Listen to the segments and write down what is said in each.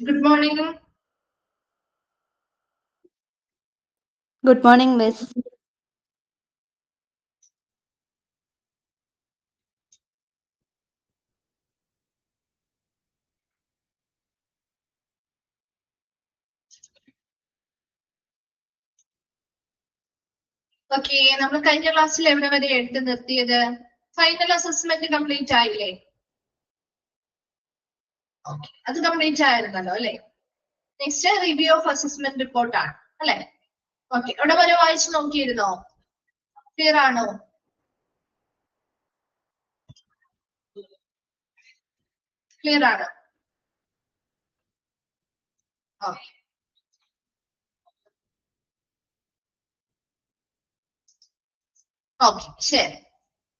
Good morning. Good morning, Miss. Okay, നമ്മൾ കഴിഞ്ഞ ക്ലാസ്സിൽ എവിടെ വരെ എടുത്ത് നിർത്തിയത്? ഫൈനൽ അസസ്മെന്റ് കംപ്ലീറ്റ് ആയില്ലേ? ഓക്കെ, അത് കംപ്ലീറ്റ് ആയിരുന്നല്ലോ അല്ലെ? Next review of assessment report ആണ് അല്ലെ? ഓക്കെ, അവിടെ വരെ വായിച്ചു നോക്കിയിരുന്നോ? ക്ലിയർ ആണോ? ക്ലിയർ ആണ്. ഓക്കെ, ഓക്കെ, ശരി.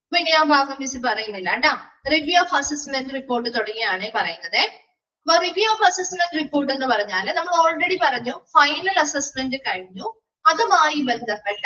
അപ്പൊ ഇനി ആ ഭാഗം മിസ് പറയുന്നില്ല കേട്ടോ. റിവ്യൂ ഓഫ് അസസ്മെന്റ് റിപ്പോർട്ട് തുടങ്ങിയാണ് പറയുന്നത്. അപ്പൊ റിവ്യൂ ഓഫ് അസസ്മെന്റ് റിപ്പോർട്ട് എന്ന് പറഞ്ഞാൽ നമ്മൾ ഓൾറെഡി പറഞ്ഞു ഫൈനൽ അസസ്മെന്റ് കഴിഞ്ഞു, അതുമായി ബന്ധപ്പെട്ട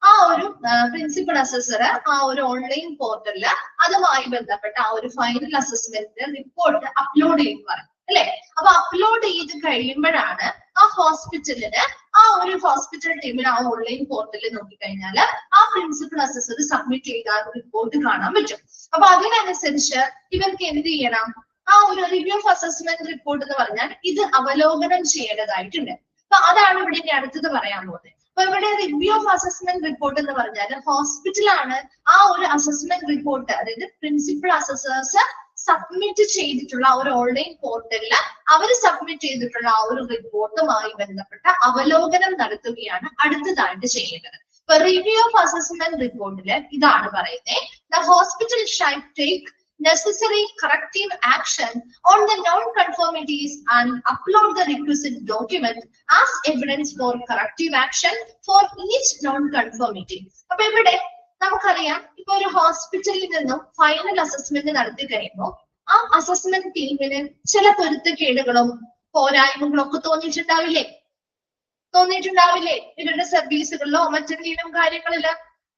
ആ ഒരു പ്രിൻസിപ്പൽ അസസർ ആ ഒരു ഓൺലൈൻ പോർട്ടലില് അതുമായി ബന്ധപ്പെട്ട ആ ഒരു ഫൈനൽ അസസ്മെന്റ് റിപ്പോർട്ട് അപ്ലോഡ് ചെയ്ത് പറയും അല്ലെ? അപ്പൊ അപ്ലോഡ് ചെയ്ത് കഴിയുമ്പോഴാണ് ആ ഹോസ്പിറ്റലിന് ആ ഒരു ഹോസ്പിറ്റൽ ടീമിന് ആ ഓൺലൈൻ പോർട്ടലിൽ നോക്കിക്കഴിഞ്ഞാൽ ആ പ്രിൻസിപ്പൽ അസസർ സബ്മിറ്റ് ചെയ്ത ആ റിപ്പോർട്ട് കാണാൻ പറ്റും. അപ്പൊ അതിനനുസരിച്ച് ഇവർക്ക് എന്ത് ചെയ്യണം? ആ ഒരു റിവ്യൂ ഓഫ് അസസ്മെന്റ് റിപ്പോർട്ട് എന്ന് പറഞ്ഞാൽ ഇത് അവലോകനം ചെയ്യേണ്ടതായിട്ടുണ്ട്. അപ്പൊ അതാണ് ഇവിടെ ഇനി അടുത്തത് പറയാൻ പോകുന്നത്. അപ്പൊ ഇവിടെ റിവ്യൂ ഓഫ് അസസ്മെന്റ് റിപ്പോർട്ട് എന്ന് പറഞ്ഞാൽ ഹോസ്പിറ്റലാണ് ആ ഒരു അസസ്മെന്റ് റിപ്പോർട്ട്, അതായത് പ്രിൻസിപ്പൽ അസസേഴ്സ് സബ്മിറ്റ് ചെയ്തിട്ടുള്ള ഒരു ഓൺലൈൻ പോർട്ടലിൽ അവർ സബ്മിറ്റ് ചെയ്തിട്ടുള്ള ആ ഒരു റിപ്പോർട്ടുമായി ബന്ധപ്പെട്ട അവലോകനം നടത്തുകയാണ് അടുത്തതായിട്ട് ചെയ്യേണ്ടത്. ഇപ്പൊ റിവ്യൂ ഓഫ് അസസ്മെന്റ് റിപ്പോർട്ടില് ഇതാണ് പറയുന്നത്. The hospital shall take necessary corrective action on the non-conformities and upload the requisite document as evidence for corrective action for each non-conformity. അപ്പൊ ഇവിടെ നമുക്കറിയാം, ഇപ്പൊ ഒരു ഹോസ്പിറ്റലിൽ നിന്നും ഫൈനൽ അസസ്മെന്റ് നടത്തി കഴിയുമ്പോൾ ആ അസസ്മെന്റ് ടീമിന് ചില പൊരുത്തക്കേടുകളും പോരായ്മകളും ഒക്കെ തോന്നിയിട്ടുണ്ടാവില്ലേ ഇവരുടെ സർവീസുകളിലോ മറ്റെന്തെങ്കിലും കാര്യങ്ങളിലോ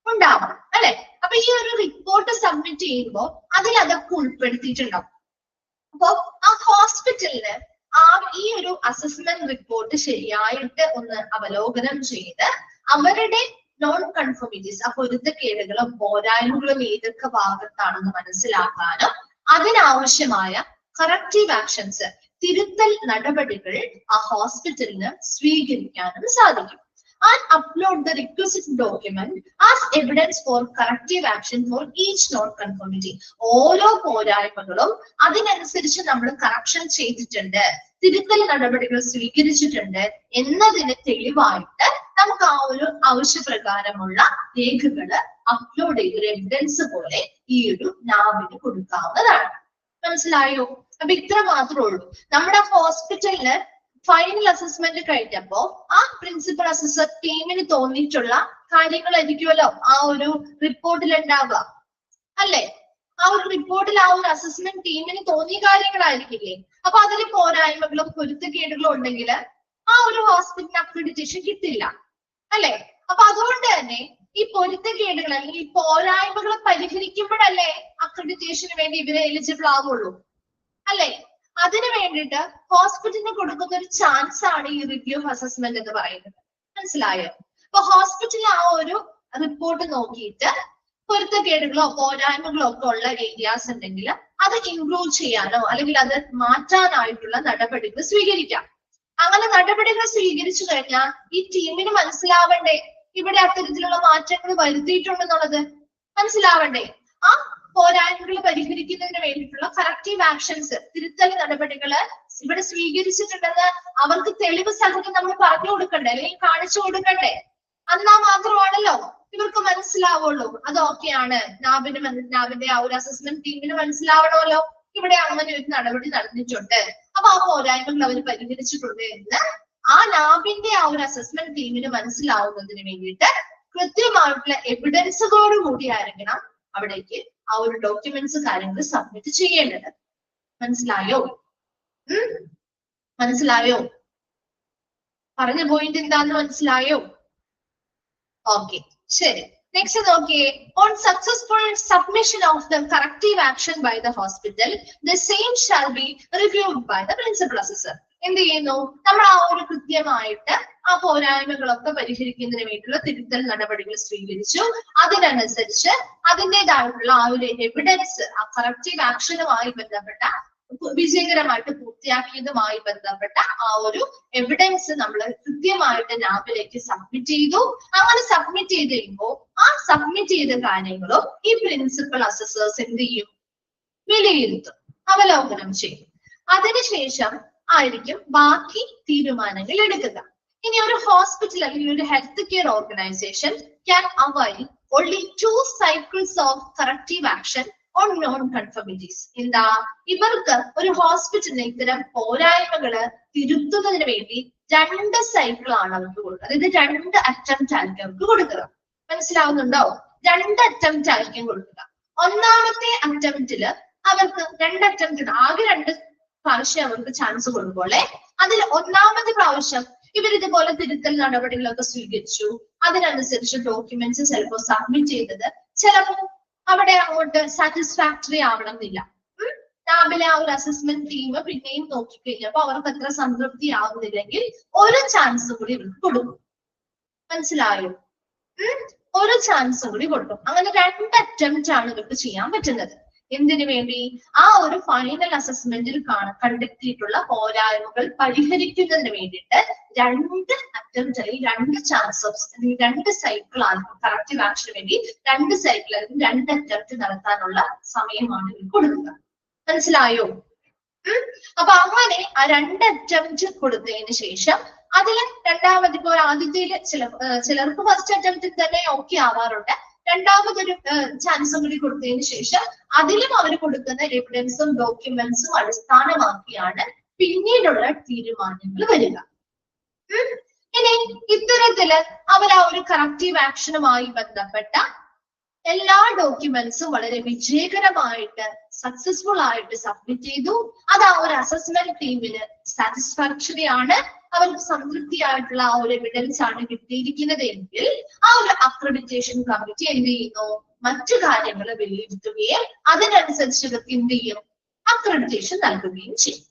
ഉണ്ടാവാം അല്ലെ? അപ്പൊ ഈ ഒരു റിപ്പോർട്ട് സബ്മിറ്റ് ചെയ്യുമ്പോൾ അതിൽ അതൊക്കെ ഉൾപ്പെടുത്തിയിട്ടുണ്ടാവും. അപ്പൊ ആ ഹോസ്പിറ്റലിന് ഈ ഒരു അസസ്മെന്റ് റിപ്പോർട്ട് ശരിയായിട്ട് ഒന്ന് അവലോകനം ചെയ്ത് അവരുടെ നോൺ കൺഫോമിറ്റീസ്, ആ പൊരുത്തക്കേടുകളും പോരായ്മകളും ഏതൊക്കെ ഭാഗത്താണെന്ന് മനസ്സിലാക്കാനും അതിനാവശ്യമായ കറക്റ്റീവ് ആക്ഷൻസ്, തിരുത്തൽ നടപടികൾ ആ ഹോസ്പിറ്റലിന് സ്വീകരിക്കാനും സാധിക്കും. And upload the requisite document as evidence for corrective action for each non-conformity. ഓരോ പോരായ്മകളും അതിനനുസരിച്ച് നമ്മൾ കറക്ഷൻ ചെയ്തിട്ടുണ്ട്, തിരുത്തൽ നടപടികൾ സ്വീകരിച്ചിട്ടുണ്ട് എന്നതിന് തെളിവായിട്ട് നമുക്ക് ആ ഒരു ആവശ്യപ്രകാരമുള്ള രേഖകള് അപ്ലോഡ് ചെയ്തൊരു എവിഡൻസ് പോലെ ഈ ഒരു നാവിന് കൊടുക്കാവുന്നതാണ്. മനസ്സിലായോ? അപ്പൊ ഇത്ര മാത്രമേ ഉള്ളൂ. നമ്മുടെ ഹോസ്പിറ്റലിന് ഫൈനൽ അസസ്മെന്റ് കഴിഞ്ഞപ്പോ ആ പ്രിൻസിപ്പൽ അസസർ ടീമിന് തോന്നിയിട്ടുള്ള കാര്യങ്ങളായിരിക്കുമല്ലോ ആ ഒരു റിപ്പോർട്ടിൽ ഉണ്ടാവുക അല്ലെ? ആ ഒരു റിപ്പോർട്ടിൽ ആ ഒരു അസസ്മെന്റ് ടീമിന് തോന്നിയ കാര്യങ്ങളായിരിക്കില്ലേ? അപ്പൊ അതിൽ പോരായ്മകളും പൊരുത്തക്കേടുകളും ഉണ്ടെങ്കിൽ ആ ഒരു ഹോസ്പിറ്റലിന് അക്രഡിറ്റേഷൻ കിട്ടില്ല അല്ലെ? അപ്പൊ അതുകൊണ്ട് തന്നെ ഈ പൊരുത്തക്കേടുകൾ അല്ലെങ്കിൽ പോരായ്മകൾ പരിഹരിക്കുമ്പോഴല്ലേ അക്രഡിറ്റേഷന് വേണ്ടി ഇവരെ എലിജിബിൾ ആവുള്ളൂ അല്ലെ? അതിനു വേണ്ടിയിട്ട് ഹോസ്പിറ്റലിന് കൊടുക്കുന്ന ഒരു ചാൻസ് ആണ് ഈ റിവ്യൂ ഓഫ് അസസ്മെന്റ് എന്ന് പറയുന്നത്. മനസ്സിലായോ? അപ്പൊ ഹോസ്പിറ്റൽ ആ ഒരു റിപ്പോർട്ട് നോക്കിയിട്ട് പൊരുത്തക്കേടുകളോ പോരായ്മകളോ ഒക്കെ ഉള്ള ഏരിയാസ് ഉണ്ടെങ്കിൽ അത് ഇംപ്രൂവ് ചെയ്യാനോ അല്ലെങ്കിൽ അത് മാറ്റാനായിട്ടുള്ള നടപടികൾ സ്വീകരിക്കാം. അങ്ങനെ നടപടികൾ സ്വീകരിച്ചു കഴിഞ്ഞാൽ ഈ ടീമിന് മനസ്സിലാവണ്ടേ ഇവിടെ അത്തരത്തിലുള്ള മാറ്റങ്ങൾ വരുത്തിയിട്ടുണ്ടെന്നുള്ളത്? മനസ്സിലാവണ്ടേ? ആ പോരായ്മകൾ പരിഹരിക്കുന്നതിന് വേണ്ടിയിട്ടുള്ള കറക്റ്റീവ് ആക്ഷൻസ്, തിരുത്തൽ നടപടികള് ഇവിടെ സ്വീകരിച്ചിട്ടുണ്ടെന്ന് അവർക്ക് തെളിവ് സഹിതം നമ്മൾ പറഞ്ഞു കൊടുക്കണ്ടേ അല്ലെങ്കിൽ കാണിച്ചു കൊടുക്കണ്ടേ? എന്നാ മാത്രമാണല്ലോ ഇവർക്ക് മനസ്സിലാവുള്ളൂ അത് ഓക്കെയാണ്. നാവിന്റെ ആ ഒരു അസസ്മെന്റ് ടീമിന് മനസ്സിലാവണമല്ലോ ഇവിടെ അങ്ങനെ ഒരു നടപടി നടന്നിട്ടുണ്ട്, അപ്പൊ ആ പോരായ്മകൾ അവർ പരിഹരിച്ചിട്ടുണ്ട് എന്ന് ആ നാവിന്റെ ആ ഒരു അസസ്മെന്റ് ടീമിന് മനസ്സിലാവുന്നതിന് വേണ്ടിയിട്ട് കൃത്യമായിട്ടുള്ള എവിഡൻസുകളോട് കൂടി ആയിരിക്കണം അവിടേക്ക് ആ ഒരു ഡോക്യുമെന്റ്സ് കാര്യങ്ങൾ സബ്മിറ്റ് ചെയ്യേണ്ടത്. മനസ്സിലായോ? മനസ്സിലായോ? പറഞ്ഞ പോയിന്റ് എന്താന്ന് മനസ്സിലായോ? ഓക്കെ, ശരി. നെക്സ്റ്റ് നോക്കിയേ. On successful submission of the corrective action by the hospital, the same shall be reviewed by the principal assessor. എന്ത് ചെയ്യുന്നു? നമ്മൾ ആ ഒരു കൃത്യമായിട്ട് ആ പോരായ്മകളൊക്കെ പരിഹരിക്കുന്നതിന് വേണ്ടിയുള്ള തിരുത്തൽ നടപടികൾ സ്വീകരിച്ചു. അതിനനുസരിച്ച് അതിൻ്റെതായിട്ടുള്ള ആ ഒരു എവിഡൻസ്, ആ കറക്റ്റീവ് ആക്ഷനുമായി ബന്ധപ്പെട്ട വിജയകരമായിട്ട് പൂർത്തിയാക്കിയതുമായി ബന്ധപ്പെട്ട ആ ഒരു എവിഡൻസ് നമ്മൾ കൃത്യമായിട്ട് ലാബിലേക്ക് സബ്മിറ്റ് ചെയ്തു. അങ്ങനെ സബ്മിറ്റ് ചെയ്ത് കഴിയുമ്പോൾ ആ സബ്മിറ്റ് ചെയ്ത കാര്യങ്ങളും ഈ പ്രിൻസിപ്പൽ അസസേഴ്സ് എന്ത് ചെയ്യും? വിലയിരുത്തും, അവലോകനം ചെയ്യും. അതിനുശേഷം ആയിരിക്കും ബാക്കി തീരുമാനങ്ങൾ എടുക്കുക. ഇനി ഒരു ഹോസ്പിറ്റൽ അല്ലെങ്കിൽ ഒരു health care organisation can avail only 2 cycles of corrective action on non-conformities. എന്താ? ഇവർക്ക് ഒരു ഹോസ്പിറ്റലിന് ഇത്തരം പോരായ്മകള് തിരുത്തുന്നതിന് വേണ്ടി 2 സൈക്കിളാണ് അവർക്ക് കൊടുക്കുക. അതായത് 2 അറ്റംപ്റ്റ് ആയിരിക്കും അവർക്ക് കൊടുക്കുക. മനസ്സിലാവുന്നുണ്ടോ? 2 അറ്റംപ്റ്റ് ആയിരിക്കും കൊടുക്കുക. ഒന്നാമത്തെ അറ്റംപ്റ്റില് അവർക്ക് 2 അറ്റംപ്റ്റ്, ആകെ 2 പ്രാവശ്യം അവർക്ക് ചാൻസ് കൊടുക്കുമ്പോൾ അതിൽ ഒന്നാമത്തെ പ്രാവശ്യം ഇവർ ഇതുപോലെ തിരുത്തൽ നടപടികളൊക്കെ സ്വീകരിച്ചു. അതിനനുസരിച്ച് ഡോക്യുമെന്റ്സ് ചിലപ്പോൾ സബ്മിറ്റ് ചെയ്തത് ചിലപ്പോൾ അവിടെ അങ്ങോട്ട് സാറ്റിസ്ഫാക്ടറി ആവണമെന്നില്ല. ലാബിലെ ആ ഒരു അസസ്മെന്റ് ടീം പിന്നെയും നോക്കിക്കഴിഞ്ഞപ്പോ അവർക്ക് അത്ര സംതൃപ്തി ആവുന്നില്ലെങ്കിൽ ഒരു ചാൻസ് കൂടി ഇവർക്ക് കൊടുക്കും. മനസ്സിലായോ? ഒരു ചാൻസ് കൂടി കൊടുക്കും. അങ്ങനെ 2 അറ്റംപ്റ്റ് ആണ് ഇവർക്ക് ചെയ്യാൻ പറ്റുന്നത്. എന്തിനു വേണ്ടി? ആ ഒരു ഫൈനൽ അസസ്മെന്റിൽ കണ്ടെത്തിയിട്ടുള്ള പോരായ്മകൾ പരിഹരിക്കുന്നതിന് വേണ്ടിയിട്ട് 2 അറ്റംപ്റ്റ് അല്ലെങ്കിൽ 2 ചാൻസസ് അല്ലെങ്കിൽ 2 സൈക്കിൾ ആണ് കറക്റ്റീവ് ആക്ഷന് വേണ്ടി 2 സൈക്കിൾ അല്ലെങ്കിൽ 2 അറ്റംപ്റ്റ് നടത്താനുള്ള സമയമാണ് ഇവർ കൊടുക്കുക. മനസ്സിലായോ? അപ്പൊ അങ്ങനെ ആ 2 അറ്റംപ്റ്റ് കൊടുത്തതിന് ശേഷം അതിൽ രണ്ടാമത് ഇപ്പോ ആദ്യത്തേല് ചിലർക്ക് ഫസ്റ്റ് അറ്റംപ്റ്റിൽ തന്നെ ഓക്കെ ആവാറുണ്ട്. രണ്ടാമതൊരു ചാൻസ് കൂടി കൊടുത്തതിന് ശേഷം അതിലും അവർ കൊടുക്കുന്ന എവിഡൻസും ഡോക്യുമെന്റ്സും അടിസ്ഥാനമാക്കിയാണ് പിന്നീടുള്ള തീരുമാനങ്ങൾ വരിക. ഇനി ഇത്തരത്തില് അവർ ആ ഒരു കറക്റ്റീവ് ആക്ഷനുമായി ബന്ധപ്പെട്ട എല്ലാ ഡോക്യുമെന്റ്സും വളരെ വിജയകരമായിട്ട് സക്സസ്ഫുൾ ആയിട്ട് സബ്മിറ്റ് ചെയ്തു. അത് ആ ഒരു അസസ്മെന്റ് ടീമിന് സാറ്റിസ്ഫാക്ടറി ആണ്, അവർക്ക് സംതൃപ്തിയായിട്ടുള്ള ആ ഒരു എവിഡൻസ് ആണ് കിട്ടിയിരിക്കുന്നത് എങ്കിൽ ആ ഒരു അക്രഡിറ്റേഷൻ കമ്മിറ്റി എന്ത് ചെയ്യുന്നു? മറ്റു കാര്യങ്ങൾ വിലയിരുത്തുകയും അതിനനുസരിച്ച് ഇവർക്ക് എന്ത് ചെയ്യും? അക്രഡിറ്റേഷൻ നൽകുകയും ചെയ്യും.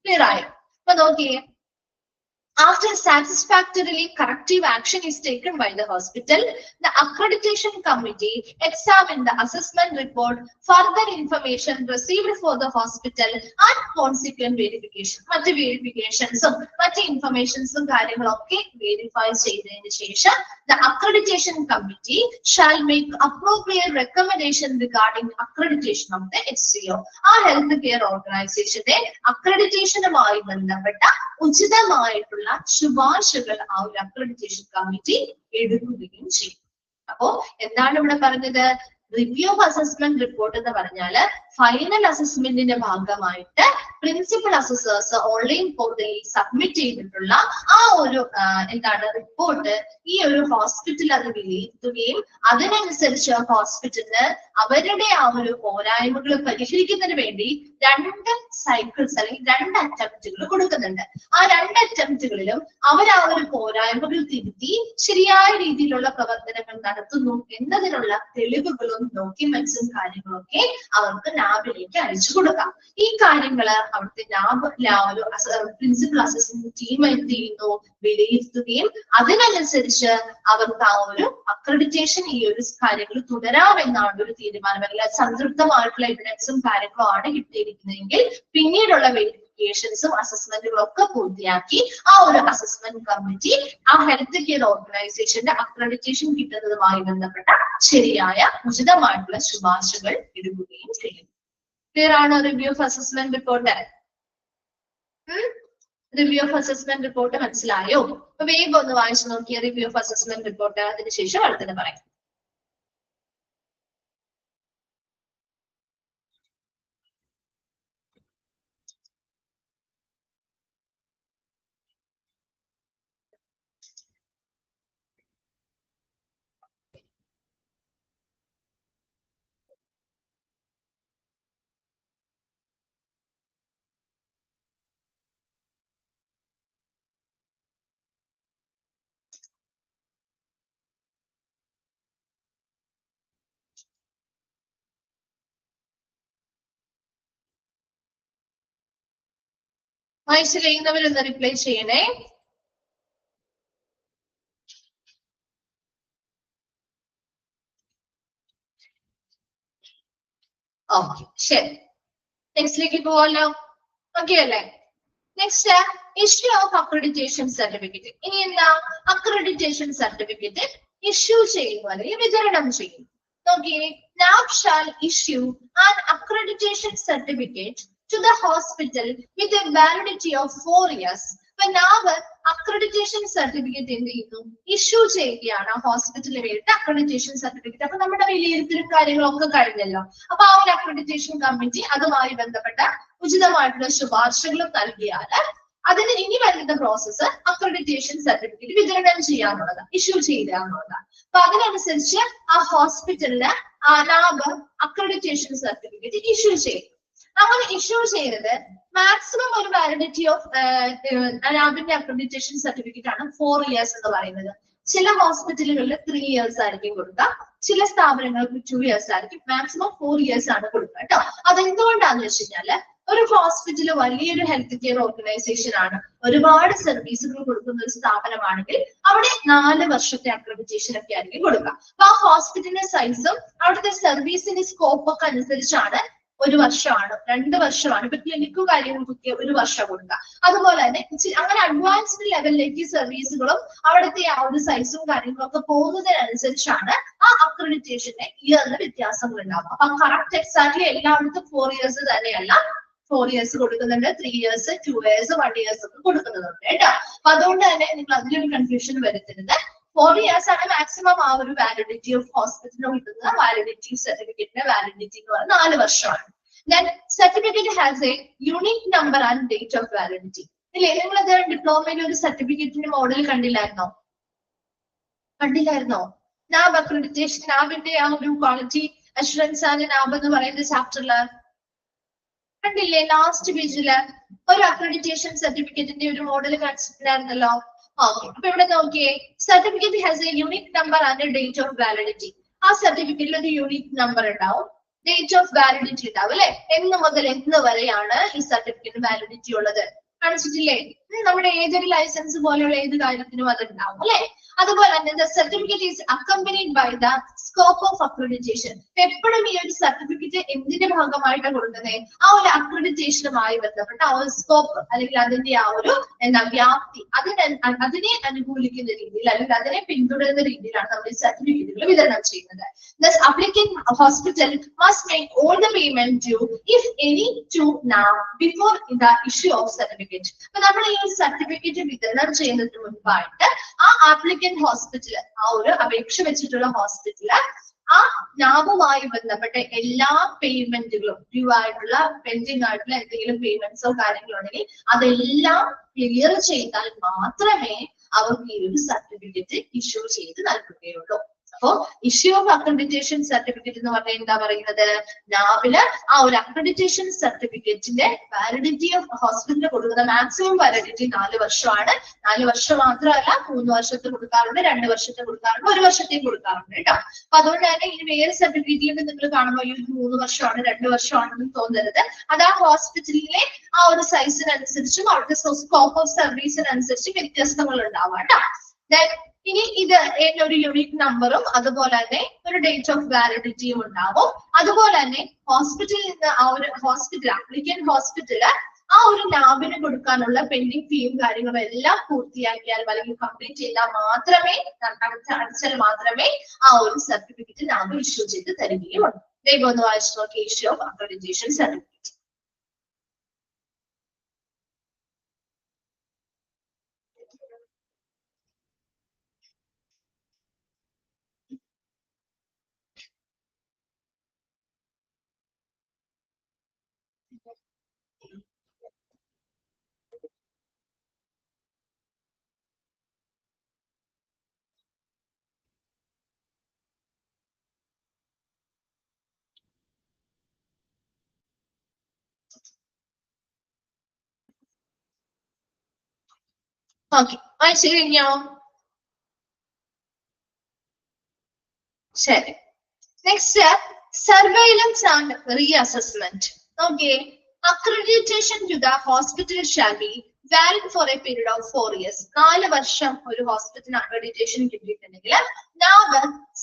ക്ലിയർ ആയോ? അപ്പൊ നോക്കിയേ, after satisfactorily corrective action is taken by the hospital, the accreditation committee examined the assessment report, further information received for the hospital and consequent verification. മറ്റ് verifications മറ്റ് informations കാര്യങ്ങളൊക്കെ verify ചെയ്തതിനു ശേഷം the accreditation committee shall make appropriate recommendation regarding accreditation of the HCO. ആ health care organization അക്രഡിറ്റേഷനുമായി ബന്ധപ്പെട്ട ഉചിതമായിട്ടുള്ള ശുപാർശകൾ ആ ഒരു അക്രഡിറ്റേഷൻ കമ്മിറ്റി എടുക്കുകയും ചെയ്യും. അപ്പോ എന്താണ് ഇവിടെ പറഞ്ഞത്? റിവ്യൂ ഓഫ് അസസ്മെന്റ് റിപ്പോർട്ട് എന്ന് പറഞ്ഞാല് ഫൈനൽ അസസ്മെന്റിന്റെ ഭാഗമായിട്ട് പ്രിൻസിപ്പൽ അസസേഴ്സ് ഓൺലൈൻ പോർട്ടലിൽ സബ്മിറ്റ് ചെയ്തിട്ടുള്ള ആ ഒരു എന്താണ് റിപ്പോർട്ട് ഈ ഒരു ഹോസ്പിറ്റൽ അത് വിലയിരുത്തുകയും അതിനനുസരിച്ച് ഹോസ്പിറ്റലിന് അവരുടെ ആ ഒരു പോരായ്മകൾ പരിഹരിക്കുന്നതിന് വേണ്ടി 2 സൈക്കിൾസ് അല്ലെങ്കിൽ 2 അറ്റംപ്റ്റുകൾ കൊടുക്കുന്നുണ്ട്. ആ 2 അറ്റംപ്റ്റുകളിലും അവർ ആ ഒരു പോരായ്മകൾ തിരുത്തി ശരിയായ രീതിയിലുള്ള പ്രവർത്തനങ്ങൾ നടത്തുന്നു എന്നതിനുള്ള തെളിവുകളും ഡോക്യുമെന്റ്സും കാര്യങ്ങളൊക്കെ അവർക്ക് ലാബിലേക്ക് അയച്ചു കൊടുക്കാം. ഈ കാര്യങ്ങള് അവിടുത്തെ പ്രിൻസിപ്പൽ അസസ്മെന്റ് ടീം എന്ത് ചെയ്യുന്നു? വിലയിരുത്തുകയും അതിനനുസരിച്ച് അവർക്ക് ആ ഒരു അക്രഡിറ്റേഷൻ ഈ ഒരു കാര്യങ്ങൾ തുടരാമെന്നാണ് ഒരു തീരുമാനം. അല്ലെങ്കിൽ സംതൃപ്തമായിട്ടുള്ള എവിഡൻസും കാര്യങ്ങളും ആണ് കിട്ടിയിരിക്കുന്നതെങ്കിൽ പിന്നീടുള്ള വെരിഫിക്കേഷൻസും അസസ്മെന്റുകളും ഒക്കെ പൂർത്തിയാക്കി ആ ഒരു അസസ്മെന്റ് കമ്മിറ്റി ആ ഹെൽത്ത് കെയർ ഓർഗനൈസേഷന്റെ അക്രഡിറ്റേഷൻ കിട്ടുന്നതുമായി ബന്ധപ്പെട്ട ശരിയായ ഉചിതമായിട്ടുള്ള ശുപാർശകൾ എടുക്കുകയും ചെയ്യും. ക്ലിയർ ആണോ? Review of assessment report review of assessment report മനസ്സിലായോ? അപ്പൊ വേഗം ഒന്ന് വായിച്ചു നോക്കിയ റിവ്യൂ ഓഫ് അസസ്മെന്റ് റിപ്പോർട്ട്. അതിനുശേഷം അടുത്തത് പറയാം. വായിച്ചു കഴിയുന്നവരൊന്ന് റിപ്ലൈ ചെയ്യണേ. ഓക്കെ, ശരി. നെക്സ്റ്റിലേക്ക് പോവാലോ. ഓക്കെ അല്ലേ? Next, issue of accreditation certificate. ഇനി എന്താ? അക്രഡിറ്റേഷൻ സർട്ടിഫിക്കറ്റ് ഇഷ്യൂ ചെയ്യുന്നു അല്ലെങ്കിൽ വിതരണം ചെയ്യുന്നു. നോക്കിയേ, NAB shall issue an accreditation certificate to the hospital with a validity of 4 years. അപ്പൊ NAB അക്രഡിറ്റേഷൻ സർട്ടിഫിക്കറ്റ് എന്ത് ചെയ്യുന്നു? ഇഷ്യൂ ചെയ്യുകയാണ് ഹോസ്പിറ്റലിന് വേണ്ടിയിട്ട് അക്രഡിറ്റേഷൻ സർട്ടിഫിക്കറ്റ്. അപ്പൊ നമ്മുടെ വിലയിരുത്തലും കാര്യങ്ങളൊക്കെ കഴിഞ്ഞല്ലോ. അപ്പൊ ആ ഒരു അക്രഡിറ്റേഷൻ കമ്മിറ്റി അതുമായി ബന്ധപ്പെട്ട ഉചിതമായിട്ടുള്ള ശുപാർശകളും നൽകിയാൽ അതിന് ഇനി വരുന്ന പ്രോസസ്സ് അക്രഡിറ്റേഷൻ സർട്ടിഫിക്കറ്റ് വിതരണം ചെയ്യാന്നുള്ളത്, ഇഷ്യൂ ചെയ്യുക എന്നുള്ളതാണ്. അപ്പൊ അതിനനുസരിച്ച് ആ ഹോസ്പിറ്റലിന് NAB അക്രഡിറ്റേഷൻ സർട്ടിഫിക്കറ്റ് ഇഷ്യൂ ചെയ്യും. അങ്ങനെ ഇഷ്യൂ ചെയ്തത് മാക്സിമം ഒരു വാലിഡിറ്റി ഓഫ് NABിന്റെ അക്രഡിറ്റേഷൻ സർട്ടിഫിക്കറ്റ് ആണ് 4 years എന്ന് പറയുന്നത്. ചില ഹോസ്പിറ്റലുകളിൽ 3 years ആയിരിക്കും കൊടുക്കുക, ചില സ്ഥാപനങ്ങൾക്ക് 2 years ആയിരിക്കും, മാക്സിമം 4 years ആണ് കൊടുക്കുക കേട്ടോ. അതെന്തുകൊണ്ടാന്ന് വെച്ച് കഴിഞ്ഞാല് ഒരു ഹോസ്പിറ്റൽ വലിയൊരു ഹെൽത്ത് കെയർ ഓർഗനൈസേഷൻ ആണ്, ഒരുപാട് സർവീസുകൾ കൊടുക്കുന്ന ഒരു സ്ഥാപനമാണെങ്കിൽ അവിടെ 4 വർഷത്തെ അക്രഡിറ്റേഷൻ ഒക്കെ ആയിരിക്കും കൊടുക്കുക. അപ്പൊ ആ ഹോസ്പിറ്റലിന്റെ സൈസും അവിടുത്തെ സർവീസിന്റെ സ്കോപ്പ് ഒക്കെ അനുസരിച്ചാണ് 1 വർഷമാണ്, 2 വർഷമാണ്. ഇപ്പൊ ക്ലിനിക്കും കാര്യങ്ങൾക്കൊക്കെ 1 വർഷം കൊടുക്കുക. അതുപോലെ തന്നെ അങ്ങനെ അഡ്വാൻസ്ഡ് ലെവലിലേക്ക് സർവീസുകളും അവിടുത്തെ ആ ഒരു സൈസും കാര്യങ്ങളൊക്കെ പോകുന്നതിനനുസരിച്ചാണ് ആ അക്രഡിറ്റേഷന്റെ ഇയറിന് വ്യത്യാസങ്ങൾ ഉണ്ടാവും. അപ്പൊ കറക്റ്റ് എക്സാക്ട്ലി എല്ലായിടത്തും 4 years തന്നെയല്ല, 4 years കൊടുക്കുന്നുണ്ട്, 3 years, 2 years, 1 years ഒക്കെ കൊടുക്കുന്നുണ്ട് കേട്ടോ. അപ്പൊ അതുകൊണ്ട് തന്നെ നിങ്ങൾ അതിലൊരു കൺഫ്യൂഷൻ വരുത്തരുത്. 4 years ആണ് മാക്സിമം ആ ഒരു വാലിഡിറ്റി ഓഫ് ഹോസ്പിറ്റലിന് കിട്ടുന്ന വാലിഡിറ്റി, സർട്ടിഫിക്കറ്റിന്റെ വാലിഡിറ്റി എന്ന് പറയുന്നത് 4 വർഷമാണ്. Then certificate has a unique number and date of validity. ഇല്ലേ, നിങ്ങളത് ഡിപ്ലോമയിൽ ഒരു സർട്ടിഫിക്കറ്റിന്റെ മോഡൽ കണ്ടില്ലായിരുന്നോ? NAB അക്രഡിറ്റേഷൻ, NABിന്റെ ആ ഒരു ക്വാളിറ്റി അഷുറൻസ് ആൻഡ് NAB എന്ന് പറയുന്ന ചാപ്റ്ററില് കണ്ടില്ലേ? ലാസ്റ്റ് പേജില് ഒരു അക്രഡിറ്റേഷൻ സർട്ടിഫിക്കറ്റിന്റെ ഒരു മോഡൽ കാണിച്ചിട്ടുണ്ടായിരുന്നല്ലോ. ഓക്കെ, അപ്പൊ ഇവിടെ നോക്കിയേ, certificate has A unique number and date of validity. ആ സർട്ടിഫിക്കറ്റിൽ ഒരു യൂണിക് നമ്പർ ഉണ്ടാവും, ഡേറ്റ് ഓഫ് വാലിഡിറ്റി ഉണ്ടാവും അല്ലെ. എന്ന് മുതൽ എന്ന് വരെയാണ് ഈ സർട്ടിഫിക്കറ്റ് വാലിഡിറ്റി ഉള്ളത് കാണിച്ചിട്ടില്ലേ? നമ്മുടെ ഏതൊരു ലൈസൻസ് പോലെയുള്ള ഏത് കാര്യത്തിനും അത് ഉണ്ടാവും അല്ലെ. അതുപോലെ തന്നെ certificate is accompanied by the scope of accreditation. എപ്പോഴും ഈ ഒരു സർട്ടിഫിക്കറ്റ് എന്തിന്റെ ഭാഗമായിട്ടാണ് കൊടുക്കുന്നത്? ആ ഒരു അക്രഡിറ്റേഷനുമായി ബന്ധപ്പെട്ട ആ ഒരു സ്കോപ്പ് അല്ലെങ്കിൽ അതിന്റെ ആ ഒരു വ്യാപ്തി, അതിനെ അനുകൂലിക്കുന്ന രീതിയിൽ അല്ലെങ്കിൽ അതിനെ പിന്തുടരുന്ന രീതിയിലാണ് നമ്മൾ ഈ സർട്ടിഫിക്കറ്റുകൾ വിതരണം ചെയ്യുന്നത്. Thus, applicant hospital must make all the payment due, if any, to NAB before the issue of certificate. അപ്പൊ നമ്മൾ ഈ ഒരു സർട്ടിഫിക്കറ്റ് വിതരണം ചെയ്യുന്നതിന് മുൻപായിട്ട് ആ ആപ്ലിക്കന്റ് ഹോസ്പിറ്റൽ, ആ ഒരു അപേക്ഷ വെച്ചിട്ടുള്ള ഹോസ്പിറ്റല് ആ NABുമായി ബന്ധപ്പെട്ട എല്ലാ പേയ്മെന്റുകളും, ഡ്യൂ ആയിട്ടുള്ള പെൻഡിങ് ആയിട്ടുള്ള എന്തെങ്കിലും പേയ്മെന്റ്സോ കാര്യങ്ങളോ ഉണ്ടെങ്കിൽ അതെല്ലാം ക്ലിയർ ചെയ്താൽ മാത്രമേ അവർക്ക് ഈ ഒരു സർട്ടിഫിക്കറ്റ് ഇഷ്യൂ ചെയ്ത് നൽകുകയുള്ളൂ. അപ്പോ ഇഷ്യൂ ഓഫ് അക്രഡിറ്റേഷൻ സർട്ടിഫിക്കറ്റ് എന്ന് പറഞ്ഞാൽ എന്താ പറയുന്നത്? NABില് ആ ഒരു അക്രഡിറ്റേഷൻ സർട്ടിഫിക്കറ്റിന്റെ വാലിഡിറ്റി ഓഫ് ഹോസ്പിറ്റലിന് കൊടുക്കുന്ന മാക്സിമം വാലിഡിറ്റി 4 വർഷമാണ്. 4 വർഷം മാത്രമല്ല, 3 വർഷത്തെ കൊടുക്കാറുണ്ട്, 2 വർഷത്തെ കൊടുക്കാറുണ്ട്, 1 വർഷത്തെ കൊടുക്കാറുണ്ട് കേട്ടോ. അപ്പൊ അതുകൊണ്ട് തന്നെ ഇനി വേറെ സർട്ടിഫിക്കറ്റിൽ നിങ്ങൾ കാണുമ്പോൾ ഈ 3 വർഷമാണ് 2 വർഷമാണെന്ന് തോന്നരുത്. അത് ആ ഹോസ്പിറ്റലിലെ ആ ഒരു സൈസിനനുസരിച്ചും അവിടുത്തെ സ്കോപ്പ് ഓഫ് സർവീസിനനുസരിച്ചും വ്യത്യസ്തങ്ങൾ ഉണ്ടാവാം കേട്ടോ. ഇനി ഇത് ഒരു യൂണിക് നമ്പറും അതുപോലെ തന്നെ ഒരു ഡേറ്റ് ഓഫ് വാലിഡിറ്റിയും ഉണ്ടാവും. അതുപോലെ തന്നെ ഹോസ്പിറ്റലിൽ നിന്ന് ആ ഒരു ഹോസ്പിറ്റൽ, അപ്ലിക്കന്റ് ഹോസ്പിറ്റല് ആ ഒരു NABിന് കൊടുക്കാനുള്ള പെൻഡിങ് ഫീയും കാര്യങ്ങളും എല്ലാം പൂർത്തിയാക്കിയാൽ അല്ലെങ്കിൽ കംപ്ലീറ്റ് ചെയ്താൽ മാത്രമേ, അടച്ചാൽ മാത്രമേ ആ ഒരു സർട്ടിഫിക്കറ്റ് NAB ഇഷ്യൂ ചെയ്ത് തരികയുള്ളൂ. വേഗം ഒന്ന് വായിച്ചു നോക്കി issue of accreditation certificate. Okay, വായിച്ചു കഴിഞ്ഞോ? ശരി. Next, surveillance and reassessment. Okay, Accreditation to the hospital shall be valid for a period of 4 years. 4 വർഷം ഒരു ഹോസ്പിറ്റലിന് അക്രഡിറ്റേഷൻ കിട്ടിയിട്ടുണ്ടെങ്കിൽ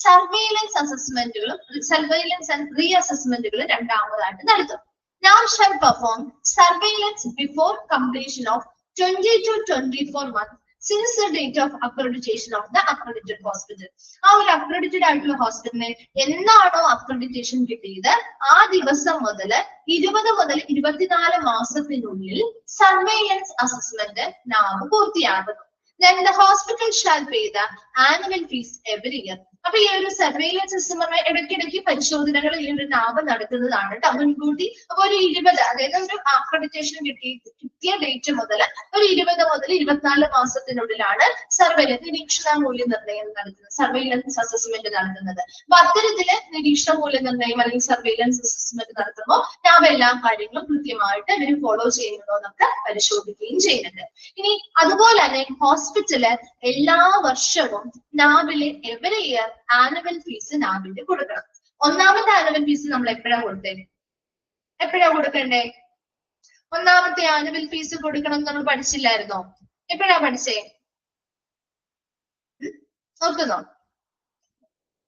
സർവൈലൻസ് അസസ്മെന്റുകളും സർവൈലൻസ് ആൻഡ് റീ അസസ്മെന്റുകളും രണ്ടാമതായിട്ട് നടത്തും. Now shall perform surveillance before completion of 20 to 24 months since the date of accreditation of the accredited hospital. ആ ഒരു അക്രഡിറ്റഡ് ആയിട്ടുള്ള ഹോസ്പിറ്റലിന് എന്നാണോ അക്രഡിറ്റേഷൻ കിട്ടിയത് ആ ദിവസം മുതൽ 20 മുതൽ 24 മാസത്തിനുള്ളിൽ സർവൈലൻസ് അസസ്മെന്റ് നാം പൂർത്തിയാകുന്നു. Then the hospital shall pay the annual fees every year. അപ്പൊ ഈ ഒരു സർവൈലൻസ് സിസ്റ്റം ഇടയ്ക്കിടയ്ക്ക് പരിശോധനകൾ ഈ ഒരു നാമം നടത്തുന്നതാണ് കേട്ടോ മുൻകൂട്ടി. അപ്പൊ ഒരു 20 അതായത് ഒരു അക്രഡിറ്റേഷൻ കിട്ടിയ ഡേറ്റ് മുതൽ ഒരു 20 മുതൽ 24 മാസത്തിനുള്ളിലാണ് സർവൈലൻസ് നിരീക്ഷണ മൂല്യനിർണ്ണയം നടത്തുന്നത്, സർവൈലൻസ് അസസ്മെന്റ് നടത്തുന്നത്. അപ്പൊ അത്തരത്തില് നിരീക്ഷണ മൂല്യനിർണ്ണയം അല്ലെങ്കിൽ സർവൈലൻസ് അസസ്മെന്റ് നടത്തുമ്പോൾ നാം എല്ലാ കാര്യങ്ങളും കൃത്യമായിട്ട് ഇവർ ഫോളോ ചെയ്യുന്നുണ്ടോ എന്നൊക്കെ പരിശോധിക്കുകയും ചെയ്യുന്നുണ്ട്. ഇനി അതുപോലെ തന്നെ ഹോസ്പിറ്റല് എല്ലാ വർഷവും നാബിലെ എവറി ഇയർ ആനുവൽ ഫീസ് നാബിന്റെ കൊടുക്കണം. ഒന്നാമത്തെ ആനുവൽ ഫീസ് നമ്മൾ എപ്പോഴാ കൊടുക്കണ്ടേ? ഒന്നാമത്തെ ആനുവൽ ഫീസ് കൊടുക്കണം എന്ന് നമ്മൾ പഠിച്ചില്ലായിരുന്നോ? എപ്പോഴാ പഠിച്ചേ? ഓർക്കുന്നോ?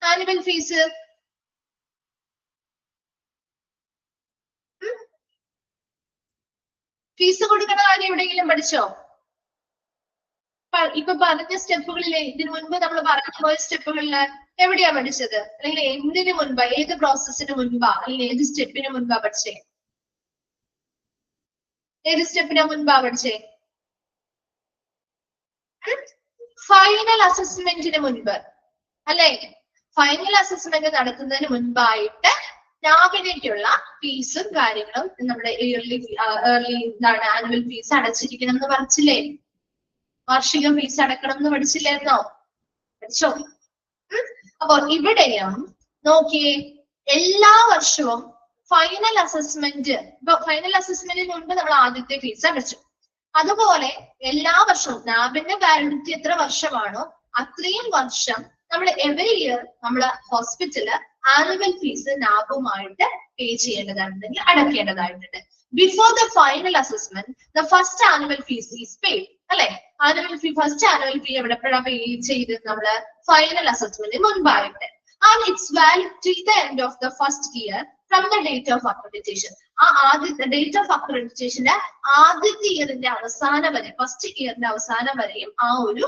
ആനുവൽ ഫീസ് കൊടുക്കണ കാര്യം എവിടെയെങ്കിലും പഠിച്ചോ? ഇപ്പൊ പറഞ്ഞ സ്റ്റെപ്പുകളിലെ ഇതിനു മുൻപ് നമ്മൾ പറഞ്ഞു പോയ സ്റ്റെപ്പുകളില് എവിടെയാ പഠിച്ചത്? അല്ലെങ്കിൽ എന്തിനു മുൻപാ, ഏത് പ്രോസസ്സിന് മുൻപാ, അല്ലെങ്കിൽ ഏത് സ്റ്റെപ്പിന് മുൻപാ പഠിച്ചേ? ഏത് സ്റ്റെപ്പിന് മുൻപാ പഠിച്ചേ? ഫൈനൽ അസസ്മെന്റിന് മുൻപ് അല്ലെ? ഫൈനൽ അസസ്മെന്റ് നടത്തുന്നതിന് മുൻപായിട്ട് നാബിലേക്കുള്ള ഫീസും കാര്യങ്ങളും നമ്മുടെ ഏർലി എന്താണ് ആനുവൽ ഫീസ് അടച്ചിരിക്കണം എന്ന് പഠിച്ചില്ലേ? വാർഷിക ഫീസ് അടക്കണം എന്ന് പഠിച്ചില്ലായിരുന്നോ? പഠിച്ചോ? അപ്പൊ ഇവിടെയും നോക്കിയേ, എല്ലാ വർഷവും ഫൈനൽ അസസ്മെന്റ്, ഇപ്പൊ ഫൈനൽ അസസ്മെന്റിന് മുൻപ് നമ്മൾ ആദ്യത്തെ ഫീസ് അടച്ചു. അതുപോലെ എല്ലാ വർഷവും നാബിന്റെ വാലിഡിറ്റി എത്ര വർഷമാണോ അത്രയും വർഷം നമ്മൾ എവറി ഇയർ നമ്മള് ഹോസ്പിറ്റല് ആനുവൽ ഫീസ് നാബുമായിട്ട് പേ ചെയ്യേണ്ടതായിട്ടുണ്ടെങ്കിൽ അടയ്ക്കേണ്ടതായിട്ടുണ്ട്. Before the final assessment the first annual fee is paid അല്ലെ? Annual fee first annual fee എവിടെപ്പോഴാ പേ ചെയ്ത് നമ്മള് ഫൈനൽ അസസ്മെന്റ് മുൻപായിട്ട്. And it's valid till the end of the first year from the date of accreditation. ആ ആദ്യത്തെ date of അക്രഡിറ്റേഷന്റെ ആദ്യത്തെ ഇയറിന്റെ അവസാനം വരെ, ഫസ്റ്റ് ഇയറിന്റെ അവസാനം വരെയും ആ ഒരു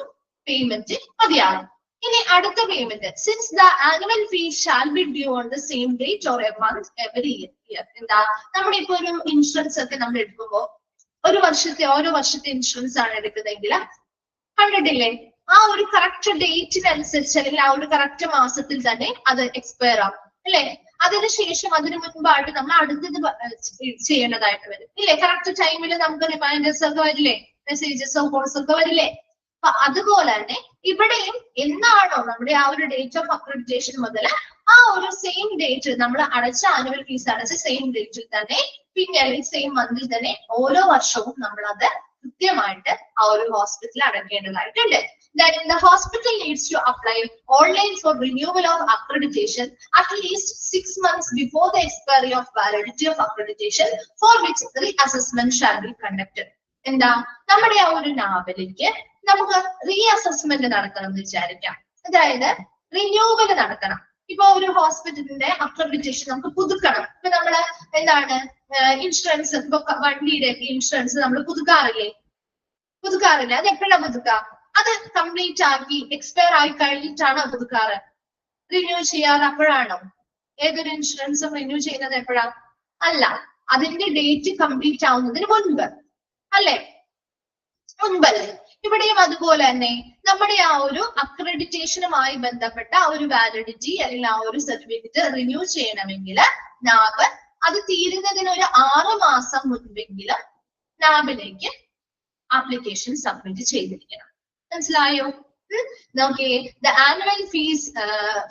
പേയ്മെന്റ് മതിയാകും. ഇനി അടുത്ത payment, since the annual fee shall be due on the same date or A month every year. എന്താ, നമ്മുടെ ഇപ്പൊ ഒരു ഇൻഷുറൻസ് ഒക്കെ നമ്മൾ എടുക്കുമ്പോ ഓരോ വർഷത്തെ ഇൻഷുറൻസ് ആണ് എടുക്കുന്നതെങ്കിൽ കണ്ടിട്ടില്ലേ, ആ ഒരു കറക്റ്റ് ഡേറ്റിനനുസരിച്ച് അല്ലെങ്കിൽ ആ ഒരു കറക്റ്റ് മാസത്തിൽ തന്നെ അത് എക്സ്പയർ ആവും അല്ലെ? അതിനുശേഷം അതിനു മുൻപായിട്ട് നമ്മൾ അടുത്തത് ചെയ്യേണ്ടതായിട്ട് വരും ഇല്ലേ? കറക്റ്റ് ടൈമിൽ നമുക്ക് റിമൈൻഡേഴ്സ് ഒക്കെ വരില്ലേ? മെസ്സേജസോ കോൾസ് ഒക്കെ വരില്ലേ? അപ്പൊ അതുപോലെ തന്നെ ഇവിടെയും എന്നാണോ നമ്മുടെ ആ ഒരു ഡേറ്റ് ഓഫ് അക്രഡിറ്റേഷൻ മുതൽ ആ ഒരു സെയിം ഡേറ്റ് നമ്മൾ അടച്ച ആനുവൽ ഫീസ് അടച്ച സെയിം ഡേറ്റിൽ തന്നെ പിന്നെ അല്ലെങ്കിൽ സെയിം മന്തിൽ തന്നെ ഓരോ വർഷവും നമ്മൾ അത് കൃത്യമായിട്ട് ആ ഒരു ഹോസ്പിറ്റലിൽ അടയ്ക്കേണ്ടതായിട്ടുണ്ട്. Then the hospital needs to apply online for renewal of accreditation at least 6 months before the expiry of validity of accreditation, for which reassessment shall be conducted. എന്താ, നമ്മുടെ ആ ഒരു നാവലിക്ക് നമുക്ക് റീ അസസ്മെന്റ് നടത്തണം എന്ന് വിചാരിക്കാം. അതായത് റിന്യൂവൽ നടത്തണം. ഇപ്പൊ ഒരു ഹോസ്പിറ്റലിന്റെ അക്രഡിറ്റേഷൻ നമുക്ക് പുതുക്കണം. ഇപ്പൊ നമ്മള് എന്താണ് ഇൻഷുറൻസ്, ഇപ്പൊ വണ്ടിയുടെ ഇൻഷുറൻസ് നമ്മൾ പുതുക്കാറില്ല. അത് എപ്പോഴാണ് പുതുക്കുക? അത് കംപ്ലീറ്റ് ആക്കി എക്സ്പയർ ആയി കഴിഞ്ഞിട്ടാണോ പുതുക്കാറ്? റിന്യൂ ചെയ്യാറ് അപ്പോഴാണോ? ഏതൊരു ഇൻഷുറൻസും റിന്യൂ ചെയ്യുന്നത് എപ്പോഴാ? അല്ല, അതിന്റെ ഡേറ്റ് കംപ്ലീറ്റ് ആവുന്നതിന് മുൻപ് അല്ലെ? മുൻപല്ലേ? ഇവിടെയും അതുപോലെ തന്നെ നമ്മുടെ ആ ഒരു അക്രഡിറ്റേഷനുമായി ബന്ധപ്പെട്ട ആ ഒരു വാലിഡിറ്റി അല്ലെങ്കിൽ ആ ഒരു സർട്ടിഫിക്കറ്റ് റിന്യൂ ചെയ്യണമെങ്കിൽ നാബ് അത് തീരുന്നതിന് ഒരു 6 മാസം മുൻപെങ്കിലും നാബിലേക്ക് ആപ്ലിക്കേഷൻ സബ്മിറ്റ് ചെയ്തിരിക്കണം. മനസ്സിലായോ? Okay, the annual fees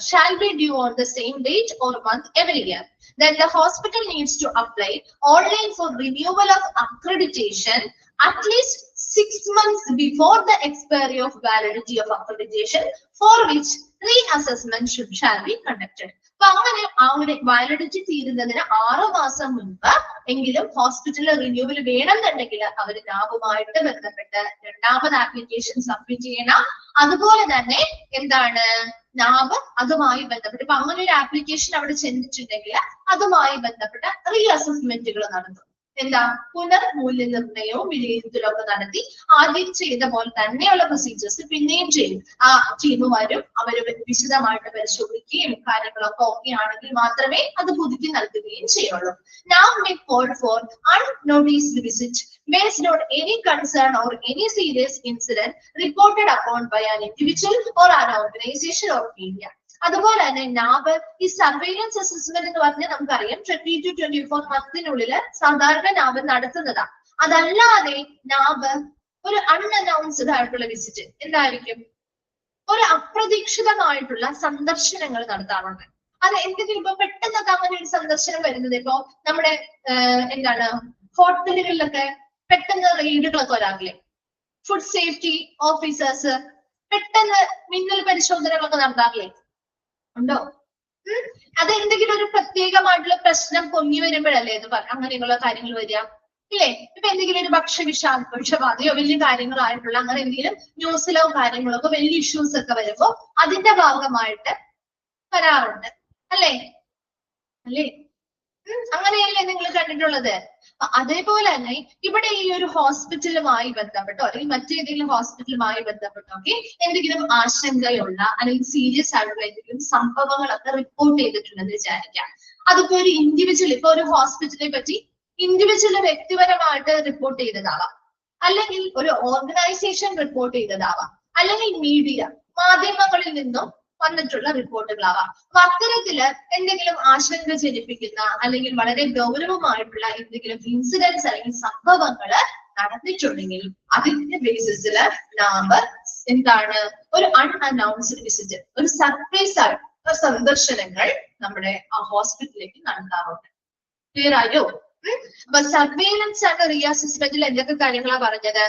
shall be due on the same date or month every year. Then the hospital needs to apply online for renewal of accreditation at least 6 months before the expiry of validity of accreditation, for which reassessment shall be conducted. അപ്പൊ അങ്ങനെ ആ ഒരു validity തീരുന്നതിന് 6 മാസം മുൻപ് എങ്കിലും ഹോസ്പിറ്റലിൽ renewal വേണമെന്നുണ്ടെങ്കിൽ അവർ നാവുമായിട്ട് ബന്ധപ്പെട്ട് രണ്ടാമത് ആപ്ലിക്കേഷൻ സബ്മിറ്റ് ചെയ്യണം. അതുപോലെ തന്നെ എന്താണ് നാവ് അതുമായി ബന്ധപ്പെട്ട് ഇപ്പൊ അങ്ങനെ ഒരു ആപ്ലിക്കേഷൻ അവിടെ ചെന്നിട്ടുണ്ടെങ്കിൽ അതുമായി ബന്ധപ്പെട്ട റീ അസസ്മെന്റുകൾ നടത്തും. എന്താ പുനർമൂല്യനിർണ്ണയവും വിലയിരുത്തലും ഒക്കെ നടത്തി ആദ്യം ചെയ്ത പോലെ തന്നെയുള്ള പ്രൊസീജിയേഴ്സ് പിന്നെയും ചെയ്യും. ആ ടീമുമാരും അവർ വിശദമായിട്ട് പരിശോധിക്കുകയും കാര്യങ്ങളൊക്കെ ഓക്കെ ആണെങ്കിൽ മാത്രമേ അത് പുതുക്കി നൽകുകയും ചെയ്യുള്ളൂ. Now may call for unnoticed visit based on any concern or any serious incident reported upon by an individual or an organization or media. അതുപോലെ തന്നെ നാബ് ഈ സർവൈലൻസ് അസസ്മെന്റ് എന്ന് പറഞ്ഞാൽ നമുക്കറിയാം 20 to 24 മന്തിനുള്ളിൽ സാധാരണ നാബ് നടത്തുന്നതാണ്. അതല്ലാതെ നാബ് ഒരു അൺഅനൗൺസ്ഡ് ആയിട്ടുള്ള വിസിറ്റ് എന്തായിരിക്കും, ഒരു അപ്രതീക്ഷിതമായിട്ടുള്ള സന്ദർശനങ്ങൾ നടത്താറുണ്ട്. അത് എന്തെങ്കിലും ഇപ്പൊ പെട്ടെന്നൊക്കെ അങ്ങനെ ഒരു സന്ദർശനം വരുന്നത് ഇപ്പൊ നമ്മുടെ എന്താണ് ഹോട്ടലുകളിലൊക്കെ പെട്ടെന്ന് റെയ്ഡുകളൊക്കെ വരാറില്ലേ, ഫുഡ് സേഫ്റ്റി ഓഫീസേഴ്സ് പെട്ടെന്ന് മിന്നൽ പരിശോധനകളൊക്കെ നടത്താറില്ലേ, ഉണ്ടോ? അത് എന്തെങ്കിലും ഒരു പ്രത്യേകമായിട്ടുള്ള പ്രശ്നം പൊങ്ങി വരുമ്പോഴല്ലേ ഇത് അങ്ങനെയുള്ള കാര്യങ്ങൾ വരിക, ഇല്ലേ? ഇപ്പൊ എന്തെങ്കിലും ഒരു വിഷബാധയോ വലിയ കാര്യങ്ങളായിട്ടുള്ള അങ്ങനെ എന്തെങ്കിലും ന്യൂസിലോ കാര്യങ്ങളോ ഒക്കെ വലിയ ഇഷ്യൂസ് ഒക്കെ വരുമ്പോ അതിന്റെ ഭാഗമായിട്ട് വരാറുണ്ട്, അല്ലേ? അങ്ങനെയല്ലേ നിങ്ങൾ കണ്ടിട്ടുള്ളത്? അതേപോലെ തന്നെ ഇവിടെ ഈ ഒരു ഹോസ്പിറ്റലുമായി ബന്ധപ്പെട്ടോ അല്ലെങ്കിൽ മറ്റേതെങ്കിലും ഹോസ്പിറ്റലുമായി ബന്ധപ്പെട്ടൊക്കെ എന്തെങ്കിലും ആശങ്കയുള്ള അല്ലെങ്കിൽ സീരിയസ് ആയിട്ടുള്ള എന്തെങ്കിലും സംഭവങ്ങളൊക്കെ റിപ്പോർട്ട് ചെയ്തിട്ടുണ്ടെന്ന് വിചാരിക്കാം. അതിപ്പോ ഒരു ഇൻഡിവിജ്വൽ ഇപ്പൊ ഒരു ഹോസ്പിറ്റലിനെ പറ്റി ഇൻഡിവിജ്വൽ വ്യക്തിപരമായിട്ട് റിപ്പോർട്ട് ചെയ്തതാവാം, അല്ലെങ്കിൽ ഒരു ഓർഗനൈസേഷൻ റിപ്പോർട്ട് ചെയ്തതാവാം, അല്ലെങ്കിൽ മീഡിയ മാധ്യമങ്ങളിൽ നിന്നും വന്നിട്ടുള്ള റിപ്പോർട്ടുകളാവാം. അപ്പൊ അത്തരത്തില് എന്തെങ്കിലും ആശങ്ക ജനിപ്പിക്കുന്ന അല്ലെങ്കിൽ വളരെ ഗൗരവമായിട്ടുള്ള എന്തെങ്കിലും ഇൻസിഡൻസ് അല്ലെങ്കിൽ സംഭവങ്ങള് നടന്നിട്ടുണ്ടെങ്കിൽ അതിന്റെ ബേസിസിൽ നാം എന്താണ് ഒരു അൺഅനൗൺസ്ഡ് വിസിറ്റ്, ഒരു സർപ്രൈസ് ആയിട്ടുള്ള സന്ദർശനങ്ങൾ നമ്മുടെ ആ ഹോസ്പിറ്റലിലേക്ക് നടത്താറുണ്ട്. ക്ലിയർ ആയോ? അപ്പൊ സർവൈലൻസ് ആൻഡ് റീ അസസ്മെന്റിൽ എന്തൊക്കെ കാര്യങ്ങളാണ് പറഞ്ഞത്?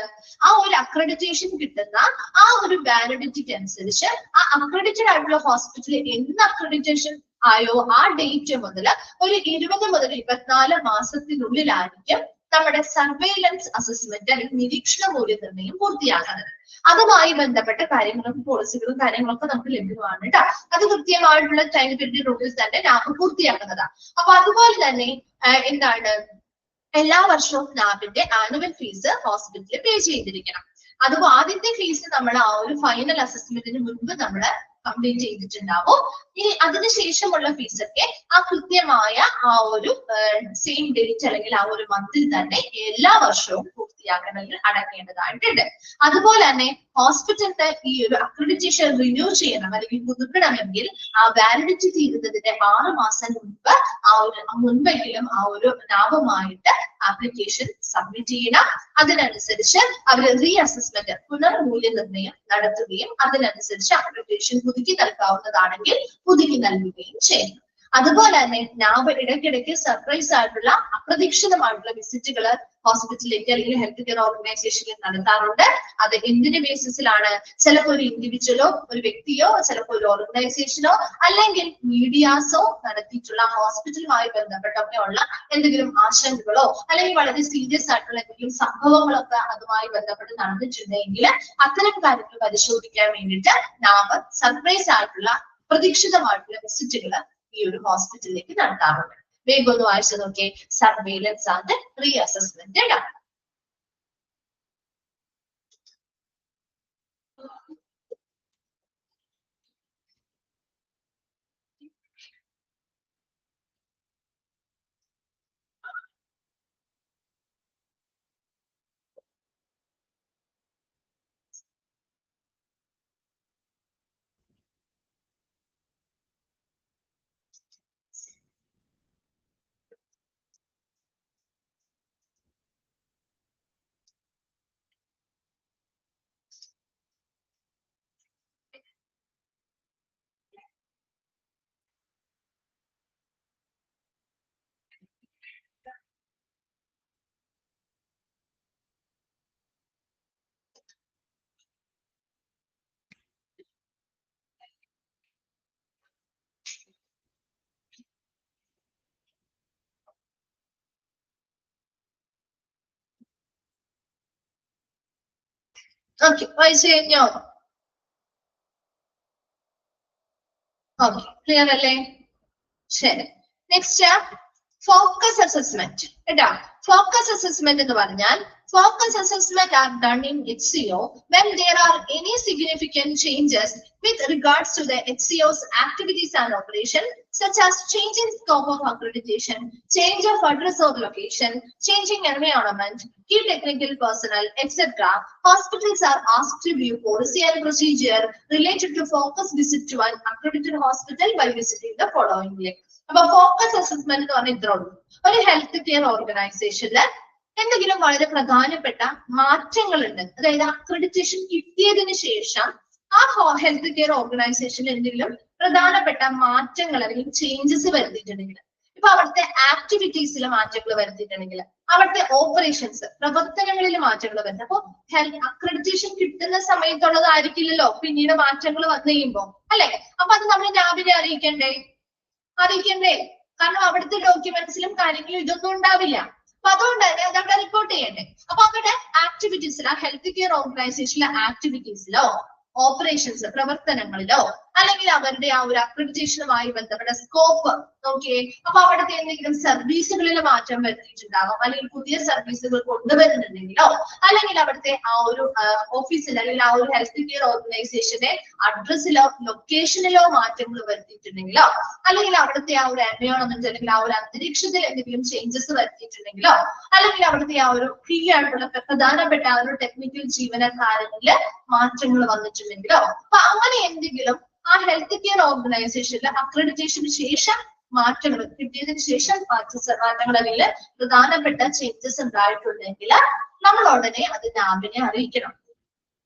ആ ഒരു അക്രഡിറ്റേഷൻ കിട്ടുന്ന ആ ഒരു വാലിഡിറ്റിക്ക് അനുസരിച്ച് ആ അക്രഡിറ്റഡ് ആയിട്ടുള്ള ഹോസ്പിറ്റലിൽ എന്ന് അക്രഡിറ്റേഷൻ ആയോ ആ ഡേറ്റ് മുതൽ ഒരു 20 മുതൽ 24 മാസത്തിനുള്ളിലായിരിക്കും നമ്മുടെ സർവൈലൻസ് അസസ്മെന്റ് അല്ലെങ്കിൽ നിരീക്ഷണ മൂല്യനിർണ്ണയം പൂർത്തിയാക്കുന്നത്. അതുമായി ബന്ധപ്പെട്ട കാര്യങ്ങളും പോളിസികളും കാര്യങ്ങളൊക്കെ നമുക്ക് ലഭ്യമാണ് കേട്ടോ. അത് കൃത്യമായിട്ടുള്ള ടൈം പീരീഡിനുള്ളിൽ തന്നെ നാബ് പൂർത്തിയാക്കുന്നതാണ്. അപ്പൊ അതുപോലെ തന്നെ എന്താണ് എല്ലാ വർഷവും നാബിന്റെ ആനുവൽ ഫീസ് ഹോസ്പിറ്റലിൽ പേ ചെയ്തിരിക്കണം. അതുപോലെ ആദ്യത്തെ ഫീസ് നമ്മൾ ആ ഒരു ഫൈനൽ അസസ്മെന്റിന് മുൻപ് നമ്മൾ കംപ്ലീറ്റ് ചെയ്തിട്ടുണ്ടാവും. ഇനി അതിനുശേഷമുള്ള ഫീസൊക്കെ ആ കൃത്യമായ ആ ഒരു സെയിം ഡേറ്റ് അല്ലെങ്കിൽ ആ ഒരു മന്തിൽ തന്നെ എല്ലാ വർഷവും പൂർത്തിയാക്കണമെങ്കിൽ അടക്കേണ്ടതായിട്ടുണ്ട്. അതുപോലെ തന്നെ ഹോസ്പിറ്റലിന്റെ ഈ ഒരു അക്രഡിറ്റേഷൻ റിന്യൂ ചെയ്യണം അല്ലെങ്കിൽ പുതുക്കണമെങ്കിൽ ആ വാലിഡിറ്റി തീരുന്നതിന്റെ 6 മാസം മുൻപ് മുൻപെങ്കിലും ആ ഒരു നാവുമായിട്ട് ആപ്ലിക്കേഷൻ സബ്മിറ്റ് ചെയ്യണം. അതിനനുസരിച്ച് അവർ റീ അസസ്മെന്റ് പുനർമൂല്യനിർണ്ണയം നടത്തുകയും അതിനനുസരിച്ച് അക്രഡിറ്റേഷൻ പുതുക്കി നൽകാവുന്നതാണെങ്കിൽ പുതുക്കി നൽകുകയും ചെയ്യും. അതുപോലെ തന്നെ നാബ് ഇടയ്ക്കിടയ്ക്ക് സർപ്രൈസ് ആയിട്ടുള്ള അപ്രതീക്ഷിതമായിട്ടുള്ള വിസിറ്റുകൾ ഹോസ്പിറ്റലിലേക്ക് അല്ലെങ്കിൽ ഹെൽത്ത് കെയർ ഓർഗനൈസേഷനിൽ നടത്താറുണ്ട്. അത് എന്തിന്റെ ബേസിസിലാണ്? ചിലപ്പോൾ ഒരു ഇൻഡിവിജ്വലോ ഒരു വ്യക്തിയോ ചിലപ്പോൾ ഒരു ഓർഗനൈസേഷനോ അല്ലെങ്കിൽ മീഡിയാസോ നടത്തിയിട്ടുള്ള ഹോസ്പിറ്റലുമായി ബന്ധപ്പെട്ടൊക്കെ ഉള്ള എന്തെങ്കിലും ആശങ്കകളോ അല്ലെങ്കിൽ വളരെ സീരിയസ് ആയിട്ടുള്ള എന്തെങ്കിലും സംഭവങ്ങളൊക്കെ അതുമായി ബന്ധപ്പെട്ട് നടന്നിട്ടുണ്ടെങ്കിൽ അത്തരം കാര്യങ്ങൾ പരിശോധിക്കാൻ വേണ്ടിയിട്ട് നാബ് സർപ്രൈസ് ആയിട്ടുള്ള പ്രതീക്ഷിതമായിട്ടുള്ള വിസിറ്റുകൾ ഈ ഒരു ഹോസ്പിറ്റലിലേക്ക് നടത്താറുണ്ട്. വേഗം ഒന്ന് വായിച്ചു നോക്കിയേ. സർവൈലൻസ് ആൻഡ് റീ അസസ്മെന്റ് ആണ്. ഓക്കെ, വായിച്ചു കഴിഞ്ഞോ? ഓക്കെ, ക്ലിയർ അല്ലേ? ശരി. നെക്സ്റ്റ് ഫോക്കസ് അസസ്മെന്റ് കേട്ടോ. ഫോക്കസ് അസസ്മെന്റ് എന്ന് പറഞ്ഞാൽ focus assessment are done in HCO when there are any significant changes with regards to the HCO's activities and operation, such as change in scope of accreditation, change of address or location, changing environment, key technical personnel, etc. Hospitals are asked to view policy and procedure related to focus visit to an accredited hospital by visiting the following link. അപ്പൊ focus assessment എന്ന് പറഞ്ഞാൽ ഇത്രേ ഉള്ളൂ. ഒരു health care ഓർഗനൈസേഷനിൽ എന്തെങ്കിലും വളരെ പ്രധാനപ്പെട്ട മാറ്റങ്ങൾ ഉണ്ട്, അതായത് അക്രഡിറ്റേഷൻ കിട്ടിയതിനു ശേഷം ആ ഹെൽത്ത് കെയർ ഓർഗനൈസേഷനിൽ എന്തെങ്കിലും പ്രധാനപ്പെട്ട മാറ്റങ്ങൾ അല്ലെങ്കിൽ ചേഞ്ചസ് വരുത്തിയിട്ടുണ്ടെങ്കിൽ, ഇപ്പൊ അവിടുത്തെ ആക്ടിവിറ്റീസിൽ മാറ്റങ്ങൾ വരുത്തിയിട്ടുണ്ടെങ്കിൽ, അവിടുത്തെ ഓപ്പറേഷൻസ് പ്രവർത്തനങ്ങളിൽ മാറ്റങ്ങൾ വരുന്നത്. അപ്പൊ അക്രഡിറ്റേഷൻ കിട്ടുന്ന സമയത്തുള്ളതായിരിക്കില്ലല്ലോ പിന്നീട് മാറ്റങ്ങൾ വന്നു കഴിയുമ്പോ, അല്ലെ? അപ്പൊ അത് നമ്മൾ നാബിനെ അറിയിക്കണ്ടേ? കാരണം അവിടുത്തെ ഡോക്യുമെന്റ്സിലും കാര്യങ്ങളും ഇതൊന്നും ഉണ്ടാവില്ല. അപ്പൊ അതുകൊണ്ട് തന്നെ അതവിടെ റിപ്പോർട്ട് ചെയ്യണ്ടേ. അപ്പൊ അവരുടെ ആക്ടിവിറ്റീസിലോ ഹെൽത്ത് കെയർ ഓർഗനൈസേഷനിലെ ആക്ടിവിറ്റീസിലോ ഓപ്പറേഷൻസ് പ്രവർത്തനങ്ങളിലോ അല്ലെങ്കിൽ അവരുടെ ആ ഒരു അക്രഡിറ്റേഷനുമായി ബന്ധപ്പെട്ട സ്കോപ്പ് നോക്കിയേ. അപ്പൊ അവിടുത്തെ എന്തെങ്കിലും സർവീസുകളിൽ മാറ്റം വരുത്തിയിട്ടുണ്ടാകാം, അല്ലെങ്കിൽ പുതിയ സർവീസുകൾ കൊണ്ടുവരുന്നുണ്ടെങ്കിലോ, അല്ലെങ്കിൽ അവിടുത്തെ ആ ഒരു ഓഫീസിൽ അല്ലെങ്കിൽ ആ ഒരു ഹെൽത്ത് കെയർ ഓർഗനൈസേഷന്റെ അഡ്രസ്സിലോ ലൊക്കേഷനിലോ മാറ്റങ്ങൾ വരുത്തിയിട്ടുണ്ടെങ്കിലോ, അല്ലെങ്കിൽ അവിടുത്തെ ആ ഒരു എൻവയോൺമെന്റ് അല്ലെങ്കിൽ ആ ഒരു അന്തരീക്ഷത്തിൽ എന്തെങ്കിലും ചേഞ്ചസ് വരുത്തിയിട്ടുണ്ടെങ്കിലോ, അല്ലെങ്കിൽ അവിടുത്തെ ആ ഒരു കീ ആയിട്ടുള്ള പ്രധാനപ്പെട്ട ആ ഒരു ടെക്നിക്കൽ ജീവനക്കാരനില് മാറ്റങ്ങൾ വന്നിട്ടുണ്ടെങ്കിലോ, അപ്പൊ അങ്ങനെ എന്തെങ്കിലും ആ ഹെൽത്ത് കെയർ ഓർഗനൈസേഷനിൽ അക്രഡിറ്റേഷന് ശേഷം മാറ്റങ്ങൾ കിട്ടിയതിനു ശേഷം മാറ്റങ്ങൾ അല്ലെങ്കിൽ പ്രധാനപ്പെട്ട ചേഞ്ചസ് ഉണ്ടായിട്ടുണ്ടെങ്കിൽ നമ്മൾ ഉടനെ അത് നാബിനെ അറിയിക്കണം.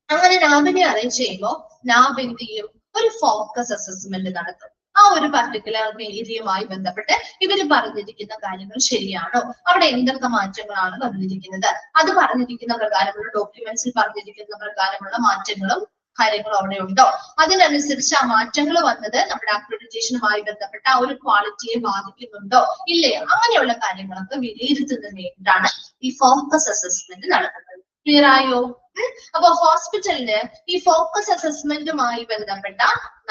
അങ്ങനെ നാബിനെ അറിയിച്ച് ചെയ്യുമ്പോൾ നാബ് എന്ത് ചെയ്യും? ഒരു ഫോക്കസ് അസസ്മെന്റ് നടത്തും. ആ ഒരു പർട്ടിക്കുലർ ഏരിയയുമായി ബന്ധപ്പെട്ട് ഇവര് പറഞ്ഞിരിക്കുന്ന കാര്യങ്ങൾ ശരിയാണോ, അവിടെ എന്തൊക്കെ മാറ്റങ്ങളാണ് വന്നിരിക്കുന്നത്, അത് പറഞ്ഞിരിക്കുന്ന പ്രകാരമുള്ള ഡോക്യുമെന്റ്സിൽ പറഞ്ഞിരിക്കുന്ന പ്രകാരമുള്ള മാറ്റങ്ങളും കാര്യങ്ങളും അവിടെ ഉണ്ടോ, അതിനനുസരിച്ച് ആ മാറ്റങ്ങൾ വന്നത് നമ്മുടെ അക്രഡിറ്റേഷനുമായി ബന്ധപ്പെട്ട ആ ഒരു ക്വാളിറ്റിയെ ബാധിക്കുന്നുണ്ടോ ഇല്ലയോ, അങ്ങനെയുള്ള കാര്യങ്ങളൊക്കെ വിലയിരുത്തുന്നതിന് വേണ്ടിയിട്ടാണ് ഈ ഫോക്കസ് അസസ്മെന്റ് നടത്തുന്നത്. ക്ലിയർ ആയോ? അപ്പൊ ഹോസ്പിറ്റലിന് ഈ ഫോക്കസ് അസസ്മെന്റുമായി ബന്ധപ്പെട്ട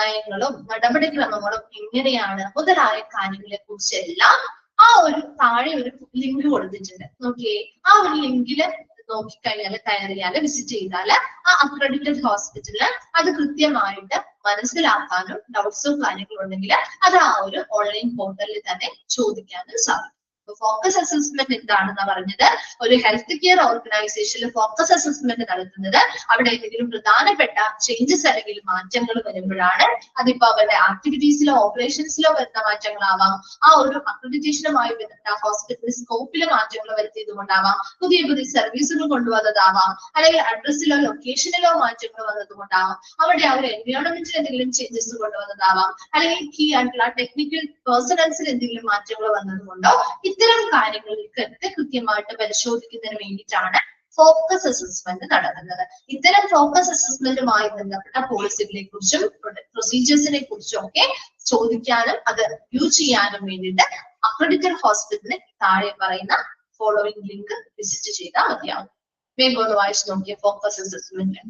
നയങ്ങളും നടപടിക്രമങ്ങളും എങ്ങനെയാണ് മുതലായ കാര്യങ്ങളെ കുറിച്ചെല്ലാം ആ ഒരു താഴെ ഒരു ലിങ്ക് കൊടുത്തിട്ടുണ്ട്. നോക്കിയേ, ആ ഒരു ലിങ്കില് നോക്കിക്കഴിഞ്ഞാൽ കയറിയാല് വിസിറ്റ് ചെയ്താല് ആ അക്രഡിറ്റഡ് ഹോസ്പിറ്റലില് അത് കൃത്യമായിട്ട് മനസ്സിലാക്കാനും ഡൗട്ട്സോ കാര്യങ്ങളും ഉണ്ടെങ്കിൽ അത് ആ ഒരു ഓൺലൈൻ പോർട്ടലിൽ തന്നെ ചോദിക്കാനും സാധിക്കും. ഫോക്കസ് അസസ്മെന്റ് എന്താണെന്ന് പറഞ്ഞത്, ഒരു ഹെൽത്ത് കെയർ ഓർഗനൈസേഷനിൽ ഫോക്കസ് അസസ്മെന്റ് നടത്തുന്നത് അവിടെ എന്തെങ്കിലും പ്രധാനപ്പെട്ട ചേഞ്ചസ് അല്ലെങ്കിൽ മാറ്റങ്ങൾ വരുമ്പോഴാണ്. അതിപ്പോ അവരുടെ ആക്ടിവിറ്റീസിലോ ഓപ്പറേഷൻസിലോ വരുന്ന മാറ്റങ്ങളാവാം, ആ ഒരു അക്രഡിറ്റേഷനുമായി ബന്ധപ്പെട്ട ഹോസ്പിറ്റൽ സ്കോപ്പിൽ മാറ്റങ്ങൾ വരുത്തിയത് കൊണ്ടാവാം, പുതിയ പുതിയ സർവീസുകൾ കൊണ്ടുവന്നതാവാം, അല്ലെങ്കിൽ അഡ്രസ്സിലോ ലൊക്കേഷനിലോ മാറ്റങ്ങൾ വന്നത് കൊണ്ടാവാം, അവിടെ ആ ഒരു എൻവയോൺമെന്റിൽ എന്തെങ്കിലും ചേഞ്ചസ് കൊണ്ടുവന്നതാവാം, അല്ലെങ്കിൽ കീ ആയിട്ടുള്ള ടെക്നിക്കൽ പേഴ്സണൽസിൽ എന്തെങ്കിലും മാറ്റങ്ങൾ വന്നത് കൊണ്ടോ, ഇത്തരം കാര്യങ്ങളിലേക്ക് കൃത്യമായിട്ട് പരിശോധിക്കുന്നതിന് വേണ്ടിയിട്ടാണ് ഫോക്കസ് അസസ്മെന്റ് നടത്തുന്നത്. ഇത്തരം ഫോക്കസ് അസസ്മെന്റുമായി ബന്ധപ്പെട്ട പോളിസികളെ കുറിച്ചും പ്രൊസീജിയേഴ്സിനെ കുറിച്ചും ഒക്കെ ചോദിക്കാനും അത് വ്യൂ ചെയ്യാനും വേണ്ടിയിട്ട് അക്രഡിറ്റഡ് ഹോസ്പിറ്റലിന് താഴെ പറയുന്ന ഫോളോവിംഗ് ലിങ്ക് വിസിറ്റ് ചെയ്താൽ മതിയാവും. വേഗം ഒന്ന് വായിച്ചു നോക്കിയ ഫോക്കസ് അസസ്മെന്റ്.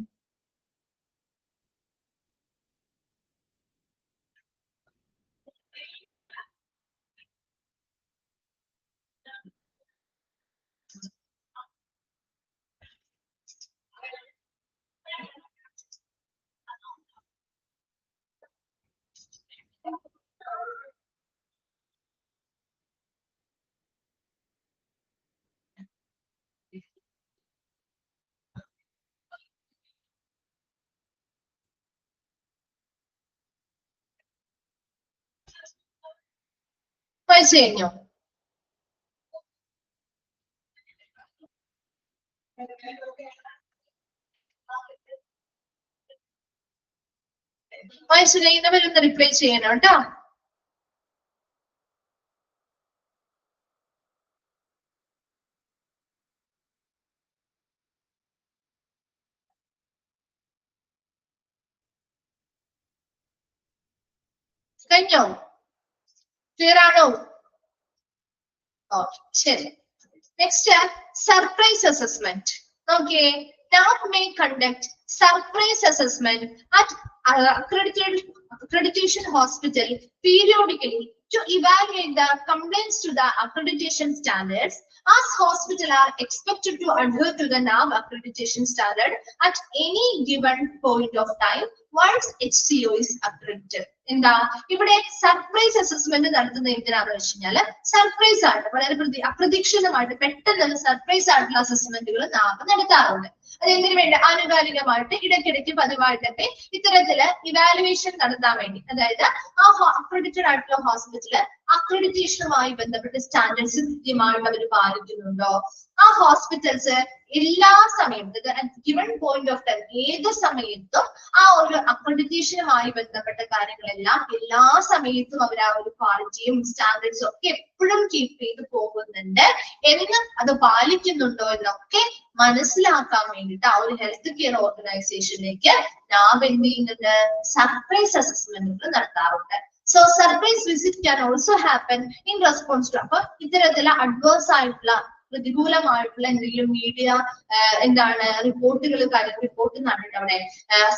വായിച്ചു കഴിഞ്ഞോ? വായിച്ചു കഴിയുന്നവരൊന്ന് റിപ്ലൈ ചെയ്യണം കേട്ടോ. കഴിഞ്ഞോ? ക്ലിയർ ആണോ? ഓക്കെ, ശരി. Next surprise assessment. Okay, NAB may conduct surprise assessment at accreditation hospital periodically to evaluate the complaints to the accreditation standards, as hospital are expected to adhere to the NAB accreditation standard at any given point of time once HCO is accredited. എന്താ ഇവിടെ surprise assessment നടത്തുന്നത് എന്തിനാണെന്ന് വെച്ച് കഴിഞ്ഞാല് surprise ആയിട്ട് വളരെ അപ്രതീക്ഷിതമായിട്ട് പെട്ടെന്ന് സർപ്രൈസ് ആയിട്ടുള്ള അസസ്മെന്റുകൾ നാം നടത്താറുണ്ട്. അതെന്തിനു വേണ്ടി? ആനുകാലികമായിട്ട് ഇടയ്ക്കിടയ്ക്ക് പതിവായിട്ടൊക്കെ ഇത്തരത്തില് ഇവാലുവേഷൻ നടത്താൻ വേണ്ടി. അതായത് ആ അക്രഡിറ്റഡ് ആയിട്ടുള്ള ഹോസ്പിറ്റല് അക്രഡിറ്റേഷനുമായി ബന്ധപ്പെട്ട സ്റ്റാൻഡേർഡ്സ് കൃത്യമായിട്ട് അവർ പാലിക്കുന്നുണ്ടോ, ആ ഹോസ്പിറ്റൽസ് എല്ലാ സമയത്തും ഗിവൺ പോയിന്റ് ഓഫ് ടൈം ഏത് സമയത്തും ആ ഒരു അക്രഡിറ്റേഷനുമായി ബന്ധപ്പെട്ട കാര്യങ്ങളെല്ലാം എല്ലാ സമയത്തും അവർ ആ ഒരു ക്വാളിറ്റിയും സ്റ്റാൻഡേർഡ്സും ഒക്കെ എപ്പോഴും കീപ്പ് ചെയ്ത് പോകുന്നുണ്ട് എന്ന് അത് പാലിക്കുന്നുണ്ടോ എന്നൊക്കെ മനസ്സിലാക്കാൻ വേണ്ടിയിട്ട് ആ ഒരു ഹെൽത്ത് കെയർ ഓർഗനൈസേഷനിലേക്ക് നാം എന്ത് ചെയ്യുന്നുണ്ട്? സർപ്രൈസ് അസസ്മെന്റുകൾ നടത്താറുണ്ട്. So surprise visit can also happen in response to അപ്പൊ ഇത്തരത്തിലുള്ള അഡ്വേഴ്സ് ആയിട്ടുള്ള പ്രതികൂലമായിട്ടുള്ള എന്തെങ്കിലും മീഡിയ എന്താണ് റിപ്പോർട്ടുകൾ റിപ്പോർട്ട് നടന്നിട്ട് അവിടെ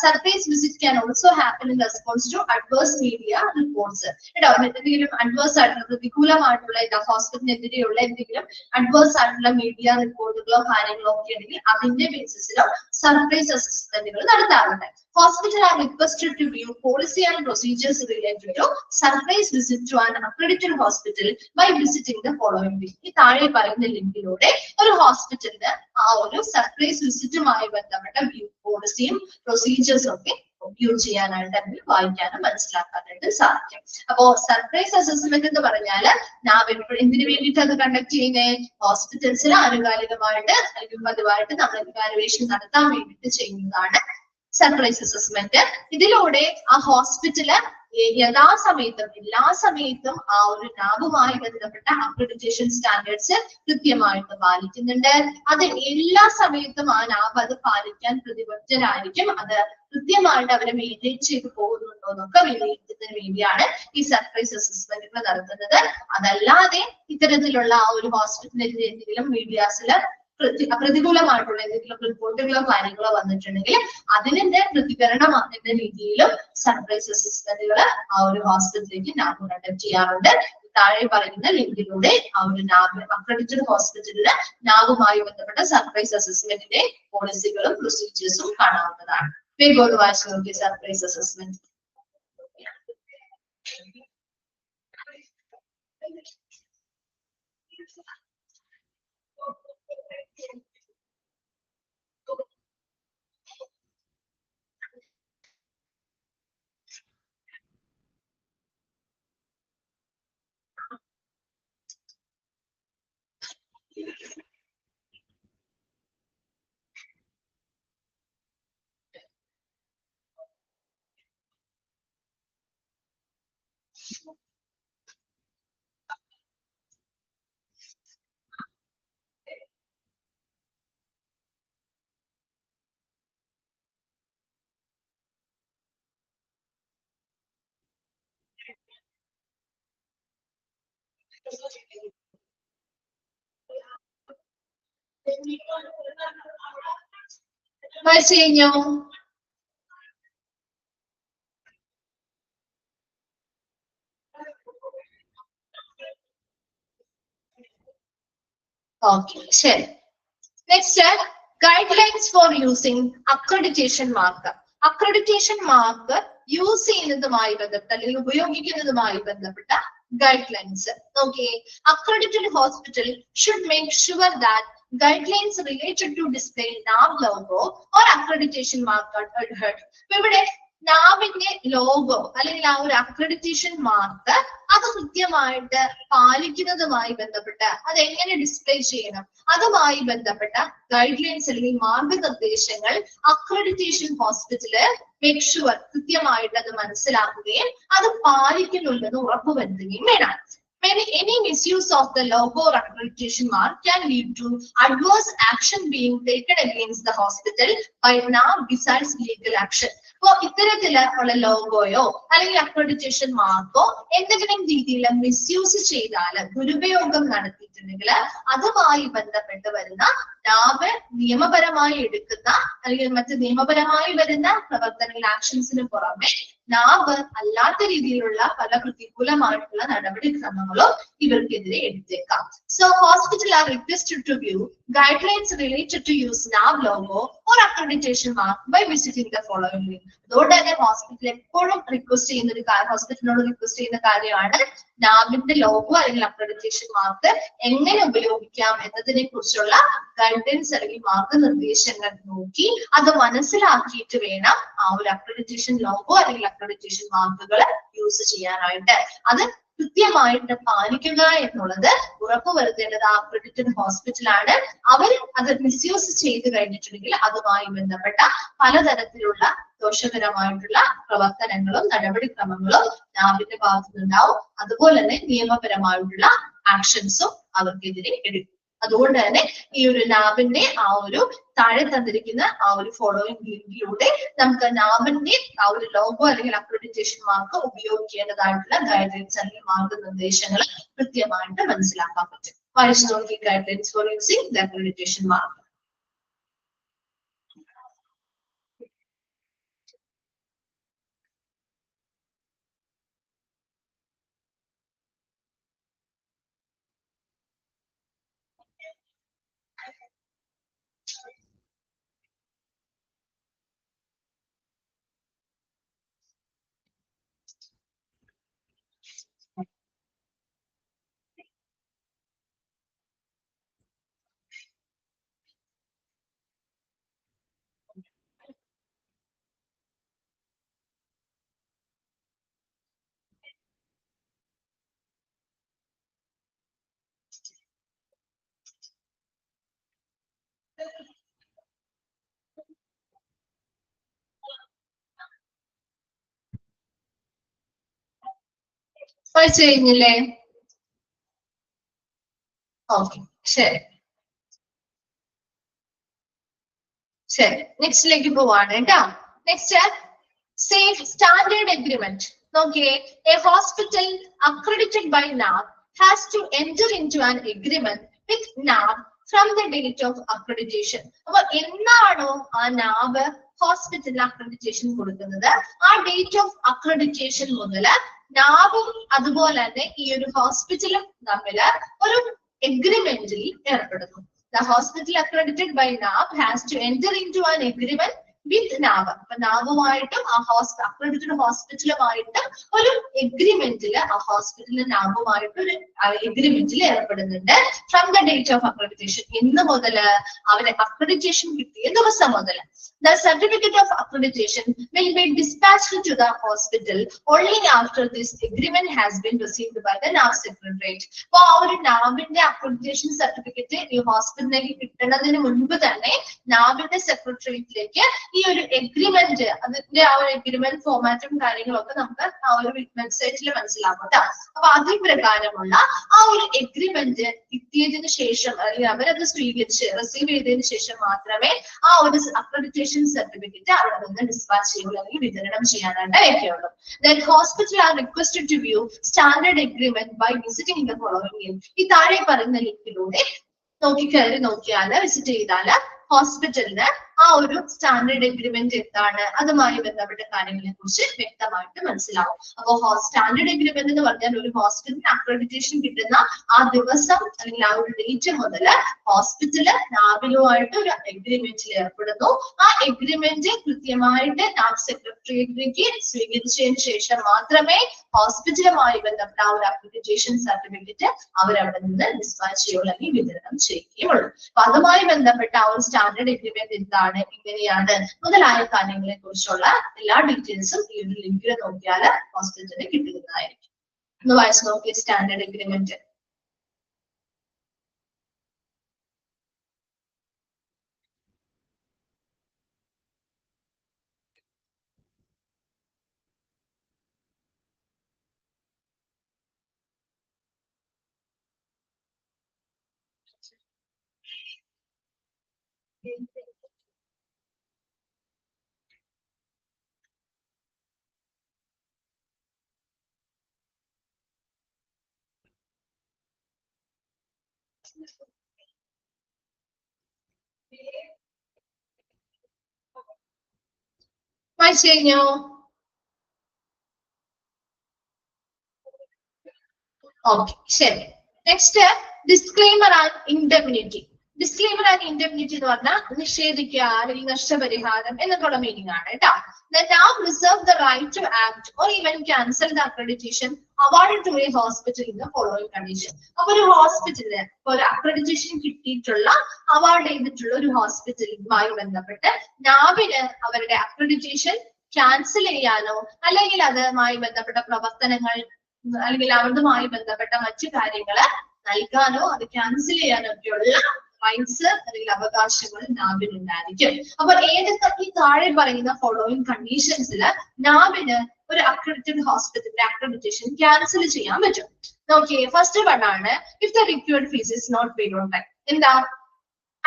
surprise visit can also happen in response to adverse media reports. കേട്ടോ, എന്തെങ്കിലും അഡ്വേഴ്സ് ആയിട്ടുള്ള പ്രതികൂലമായിട്ടുള്ള ഹോസ്പിറ്റലിനെതിരെയുള്ള എന്തെങ്കിലും അഡ്വേഴ്സ് ആയിട്ടുള്ള മീഡിയ റിപ്പോർട്ടുകളോ കാര്യങ്ങളോ ഒക്കെ ഉണ്ടെങ്കിൽ അതിന്റെ ബേസിസിലോ സർപ്രൈസ് അസസ്മെന്റുകൾ നടത്താറുണ്ട്. Hospitals are requested to view policy and procedures related to surprise visit to an accredited hospital by visiting the following link. ഈ താഴെ പറയുന്ന ലിങ്കിലൂടെ ഒരു ഹോസ്പിറ്റലിന് ആ ഒരു സർപ്രൈസ് വിസിറ്റുമായി ബന്ധപ്പെട്ട വ്യൂ പോളിസിയും പ്രൊസീജിയേഴ്സും ഒക്കെ വ്യൂ ചെയ്യാനായിട്ട് അല്ലെങ്കിൽ വായിക്കാനും മനസ്സിലാക്കാനായിട്ട് സാധിക്കും. അപ്പോ സർപ്രൈസ് അസസ്മെന്റ് എന്ന് പറഞ്ഞാല് നാം എന്തിനു വേണ്ടിയിട്ട് അത് കണ്ടക്ട് ചെയ്യുന്നത്? ഹോസ്പിറ്റൽസിൽ ആനുകാലികമായിട്ട് അല്ലെങ്കിൽ പതിവായിട്ട് നമ്മൾ ഇവാലുവേഷൻ നടത്താൻ വേണ്ടിയിട്ട് ചെയ്യുന്നതാണ് സർപ്രൈസ് അസസ്മെന്റ്. ഇതിലൂടെ ആ ഹോസ്പിറ്റല് യഥാസമയത്തും എല്ലാ സമയത്തും ആ ഒരു നാബുമായി ബന്ധപ്പെട്ട അക്രഡിറ്റേഷൻ സ്റ്റാൻഡേർഡ്സ് കൃത്യമായിട്ട് പാലിക്കുന്നുണ്ട്. അത് എല്ലാ സമയത്തും ആ നാബ് അത് പാലിക്കാൻ പ്രതിബദ്ധരായിരിക്കും. അത് കൃത്യമായിട്ട് അവരെ മെയിൻറ്റെയിൻ ചെയ്ത് പോകുന്നുണ്ടോ എന്നൊക്കെ വിലയിരുത്തുന്നതിന് വേണ്ടിയാണ് ഈ സർപ്രൈസ് അസസ്മെന്റുകൾ നടത്തുന്നത്. അതല്ലാതെ ഇത്തരത്തിലുള്ള ആ ഒരു ഹോസ്പിറ്റലിന്റെ എന്തെങ്കിലും മീഡിയാസില് പ്രതികൂലമായിട്ടുള്ള എന്തെങ്കിലും റിപ്പോർട്ടുകളോ കാര്യങ്ങളോ വന്നിട്ടുണ്ടെങ്കിൽ അതിന്റെ പ്രതികരണം എന്ന രീതിയിലും സർപ്രൈസ് അസസ്മെന്റുകൾ ആ ഒരു ഹോസ്പിറ്റലിലേക്ക് നാം കണ്ടക്ട് ചെയ്യാറുണ്ട്. താഴെ പറയുന്ന ലിങ്കിലൂടെ ആ ഒരു അക്രഡിറ്റഡ് ഹോസ്പിറ്റലില് നാവുമായി ബന്ധപ്പെട്ട സർപ്രൈസ് അസസ്മെന്റിന്റെ പോളിസികളും പ്രൊസീജിയേഴ്സും കാണാവുന്നതാണ്. വേഗം വായിച്ചു നോക്കി സർപ്രൈസ് അസസ്മെന്റ്. വായിച്ചു കഴിഞ്ഞോ? ഓക്കെ, ശരി. Next, guidelines for using accreditation mark. Accreditation mark use ചെയ്യുന്നതുമായി ബന്ധപ്പെട്ട അല്ലെങ്കിൽ ഉപയോഗിക്കുന്നതുമായി ബന്ധപ്പെട്ട ഗൈഡ്ലൈൻസ് നോക്കിയേ. Accredited hospital should make sure that guidelines related to display NAB logo or accreditation mark are adhered. ഇവിടെ നാബിന്റെ ലോഗോ അല്ലെങ്കിൽ ആ ഒരു അക്രഡിറ്റേഷൻ മാർക്ക് അത് കൃത്യമായിട്ട് പാലിക്കുന്നതുമായി ബന്ധപ്പെട്ട് അത് എങ്ങനെ ഡിസ്പ്ലേ ചെയ്യണം അതുമായി ബന്ധപ്പെട്ട ഗൈഡ് ലൈൻസ് അല്ലെങ്കിൽ മാർഗനിർദ്ദേശങ്ങൾ അക്രഡിറ്റേഷൻ ഹോസ്പിറ്റല് മേക്ക് ഷുവർ കൃത്യമായിട്ട് അത് മനസ്സിലാക്കുകയും അത് പാലിക്കുന്നുണ്ടെന്ന് ഉറപ്പുവരുത്തുകയും വേണം. Any misuse of the logo or accreditation mark can lead to adverse action being taken against the hospital by NAB besides legal action. അപ്പോൾ ഇത്തരത്തിലുള്ള ലോഗോയോ അല്ലെങ്കിൽ അക്രഡിറ്റേഷൻ മാർക്കോ എന്തെങ്കിലും രീതിയിൽ മിസ്യൂസ് ചെയ്താൽ, ദുരുപയോഗം നടത്തിയിട്ടുണ്ടെങ്കിൽ അതുമായി ബന്ധപ്പെട്ട് വരുന്ന NAB നിയമപരമായി എടുക്കുന്ന അല്ലെങ്കിൽ മറ്റ് നിയമപരമായി വരുന്ന പ്രവർത്തനങ്ങൾ, ആക്ഷൻസിന് പുറമെ NAB അല്ലാത്ത രീതിയിലുള്ള പല പ്രതികൂലമായിട്ടുള്ള നടപടിക്രമങ്ങളോ ഇവർക്കെതിരെ എടുത്തേക്കാം. So hospital are requested to view guidelines related to use NAB logo or accreditation mark by visiting the following link. അതുകൊണ്ട് തന്നെ ഹോസ്പിറ്റൽ എപ്പോഴും റിക്വസ്റ്റ് ചെയ്യുന്ന ഒരു കാര്യം, ഹോസ്പിറ്റലിനോട് റിക്വസ്റ്റ് ചെയ്യുന്ന കാര്യമാണ് NABിന്റെ ലോഗോ അല്ലെങ്കിൽ അക്രഡിറ്റേഷൻ മാർക്ക് എങ്ങനെ ഉപയോഗിക്കാം എന്നതിനെ കുറിച്ചുള്ള ഗൈഡൻസ് അല്ലെങ്കിൽ മാർഗനിർദ്ദേശങ്ങൾ നോക്കി അത് മനസ്സിലാക്കിയിട്ട് വേണം ആ ഒരു അക്രഡിറ്റേഷൻ ലോഗോ അല്ലെങ്കിൽ അക്രഡിറ്റേഷൻ മാർക്കുകൾ യൂസ് ചെയ്യാനായിട്ട്. അത് കൃത്യമായിട്ട് പാലിക്കുക എന്നുള്ളത് ഉറപ്പുവരുത്തേണ്ടത് ആ അക്രഡിറ്റഡ് ഹോസ്പിറ്റലാണ്. അവർ അത് മിസ്യൂസ് ചെയ്ത് കഴിഞ്ഞിട്ടുണ്ടെങ്കിൽ അതുമായി ബന്ധപ്പെട്ട പലതരത്തിലുള്ള ദോഷകരമായിട്ടുള്ള പ്രവർത്തനങ്ങളും നടപടിക്രമങ്ങളും NABിന്റെ ഭാഗത്തുനിന്നുണ്ടാവും. അതുപോലെ തന്നെ നിയമപരമായിട്ടുള്ള ആക്ഷൻസും അവർക്കെതിരെ എടുക്കും. അതുകൊണ്ട് തന്നെ ഈ ഒരു NABിന്റെ ആ ഒരു താഴെ തന്നിരിക്കുന്ന ആ ഒരു ഫോളോയിങ് ലിങ്കിലൂടെ നമുക്ക് NABിന്റെ ആ ഒരു ലോഗോ അല്ലെങ്കിൽ അക്രഡിറ്റേഷൻ മാർക്ക് ഉപയോഗിക്കേണ്ടതായിട്ടുള്ള ഗൈഡൻസ് അല്ലെങ്കിൽ മാർഗനിർദ്ദേശങ്ങൾ കൃത്യമായിട്ട് മനസ്സിലാക്കാൻ പറ്റും. വായിച്ചു നോക്കി guidance for using the accreditation mark. വായിച്ചു കഴിഞ്ഞില്ലേ? ഓക്കെ, ശരി ശരി, നെക്സ്റ്റിലേക്ക് പോവാണ് കേട്ടോ. Next safe standard agreement. നോക്കിയേ, a hospital accredited by NAB has to enter into an agreement with NAB from the date of accreditation. അപ്പൊ എന്നാണോ ആ NAB ഹോസ്പിറ്റലിന് അക്രഡിറ്റേഷൻ കൊടുക്കുന്നത്, ആ ഡേറ്റ് ഓഫ് അക്രഡിറ്റേഷൻ മുതൽ NABും അതുപോലെ തന്നെ ഈ ഒരു ഹോസ്പിറ്റലും തമ്മിൽ ഒരു എഗ്രിമെന്റിൽ ഏർപ്പെടുന്നു. The hospital accredited by NAB has to enter into an agreement with NAB. അപ്പൊ NABുമായിട്ടും ആ അക്രഡിറ്റഡ് ഹോസ്പിറ്റലുമായിട്ടും ഒരു എഗ്രിമെന്റിൽ, ആ ഹോസ്പിറ്റലിന് NABുമായിട്ട് ഒരു എഗ്രിമെന്റിൽ ഏർപ്പെടുന്നുണ്ട്. From the date of accreditation, ഇന്ന് മുതൽ അവരെ അക്രഡിറ്റേഷൻ കിട്ടിയ ദിവസം മുതൽ. The certificate of accreditation will be dispatched to the hospital only after this agreement has been received by the NAB secretariat. അപ്പൊ ആ ഒരു NABിന്റെ അക്രഡിറ്റേഷൻ സർട്ടിഫിക്കറ്റ് ഈ ഹോസ്പിറ്റലിലേക്ക് കിട്ടുന്നതിന് മുൻപ് തന്നെ NABിന്റെ സെക്രട്ടേറിയറ്റിലേക്ക് ഈ ഒരു എഗ്രിമെന്റ്, അതിന്റെ ആ ഒരു എഗ്രിമെന്റ് ഫോർമാറ്റും കാര്യങ്ങളൊക്കെ നമുക്ക് ആ ഒരു വെബ്സൈറ്റിൽ മനസ്സിലാക്കും കേട്ടോ. അപ്പൊ അതിൽ പ്രകാരമുള്ള ആ ഒരു എഗ്രിമെന്റ് കിട്ടിയതിനു ശേഷം അല്ലെങ്കിൽ അവരത് സ്വീകരിച്ച് റിസീവ് ചെയ്തതിനു ശേഷം മാത്രമേ ആ ഒരു അക്രഡിറ്റേഷൻ സർട്ടിഫിക്കറ്റ് അവിടെ നിന്ന് ഡിസ്പാച്ച് ചെയ്യുള്ളൂ അല്ലെങ്കിൽ വിതരണം ചെയ്യാനായിട്ട് അയക്കുകയുള്ളൂ. Then hospital are requested to view standard agreement by visiting the following link. ഈ താഴെ പറയുന്ന ലിങ്കിലൂടെ നോക്കിയാല് വിസിറ്റ് ചെയ്താല് ഹോസ്പിറ്റലിന് ആ ഒരു സ്റ്റാൻഡേർഡ് എഗ്രിമെന്റ് എന്താണ്, അതുമായി ബന്ധപ്പെട്ട കാര്യങ്ങളെ കുറിച്ച് വ്യക്തമായിട്ട് മനസ്സിലാവും. അപ്പോ സ്റ്റാൻഡേർഡ് എഗ്രിമെന്റ് എന്ന് പറഞ്ഞാൽ ഒരു ഹോസ്പിറ്റലിന് അക്രഡിറ്റേഷൻ കിട്ടുന്ന ആ ദിവസം അല്ലെങ്കിൽ ആ ഒരു ഡേറ്റ് മുതൽ ഹോസ്പിറ്റല് NABിലുമായിട്ട് ഒരു എഗ്രിമെന്റിൽ ഏർപ്പെടുന്നു. ആ എഗ്രിമെന്റ് കൃത്യമായിട്ട് NAB സെക്രട്ടേറിയറ്റിലേക്ക് സ്വീകരിച്ചതിന് ശേഷം മാത്രമേ ഹോസ്പിറ്റലുമായി ബന്ധപ്പെട്ട ആ ഒരു അക്രഡിറ്റേഷൻ സർട്ടിഫിക്കറ്റ് അവരവിടെ നിന്ന് ഡിസ്പാച്ച് ചെയ്യുള്ളൂ അല്ലെങ്കിൽ വിതരണം ചെയ്യുകയുള്ളൂ. അപ്പൊ അതുമായി ബന്ധപ്പെട്ട ആ ഒരു സ്റ്റാൻഡേർഡ് എഗ്രിമെന്റ് എന്താണ്, ഇങ്ങനെയാണ് മുതലായ കാര്യങ്ങളെ കുറിച്ചുള്ള എല്ലാ ഡീറ്റെയിൽസും ഈ ഒരു ലിങ്കിൽ നോക്കിയാൽ ഹോസ്പിറ്റലിന് കിട്ടുന്നതായിരിക്കും. ഒന്ന് വായിച്ചു നോക്കിയ സ്റ്റാൻഡേർഡ് എഗ്രിമെന്റ്. വായിച്ചു കഴിഞ്ഞോ? ഓക്കെ, ശരി. Next disclaimer and indemnity. Disclaimer and indemnity എന്ന് പറഞ്ഞാൽ നിഷേധിക്കുക അല്ലെങ്കിൽ നഷ്ടപരിഹാരം എന്നൊക്കെയുള്ള മീനിങ് ആണ് കേട്ടോ. Now reserve the right to act or even cancel the accreditation awarded to a hospital in the following condition. അപ്പൊ ഒരു ഹോസ്പിറ്റലിന് ഒരു അക്രഡിറ്റേഷൻ കിട്ടിയിട്ടുള്ള അവാർഡ് ചെയ്തിട്ടുള്ള ഒരു ഹോസ്പിറ്റലുമായി ബന്ധപ്പെട്ട് നാവിന് അവരുടെ അക്രഡിറ്റേഷൻ ക്യാൻസൽ ചെയ്യാനോ അല്ലെങ്കിൽ അതുമായി ബന്ധപ്പെട്ട പ്രവർത്തനങ്ങൾ അല്ലെങ്കിൽ അതുമായി ബന്ധപ്പെട്ട മറ്റു കാര്യങ്ങള് നൽകാനോ അത് ക്യാൻസൽ ചെയ്യാനോ ഒക്കെയുള്ള റൈറ്റ്സ് അല്ലെങ്കിൽ അവകാശങ്ങൾ നാവിനുണ്ടായിരിക്കും. അപ്പോൾ ഏതൊക്കെ ഈ താഴെ പറയുന്ന ഫോളോയിങ് കണ്ടീഷൻസിൽ നാവിന് ഒരു അക്രഡിറ്റഡ് ഹോസ്പിറ്റലിന്റെ അക്രഡിറ്റേഷൻ ക്യാൻസൽ ചെയ്യാൻ പറ്റും. നോക്കിയേ, ഫസ്റ്റ് വൺ ആണ് if the required fees is not paid on time. എന്താ?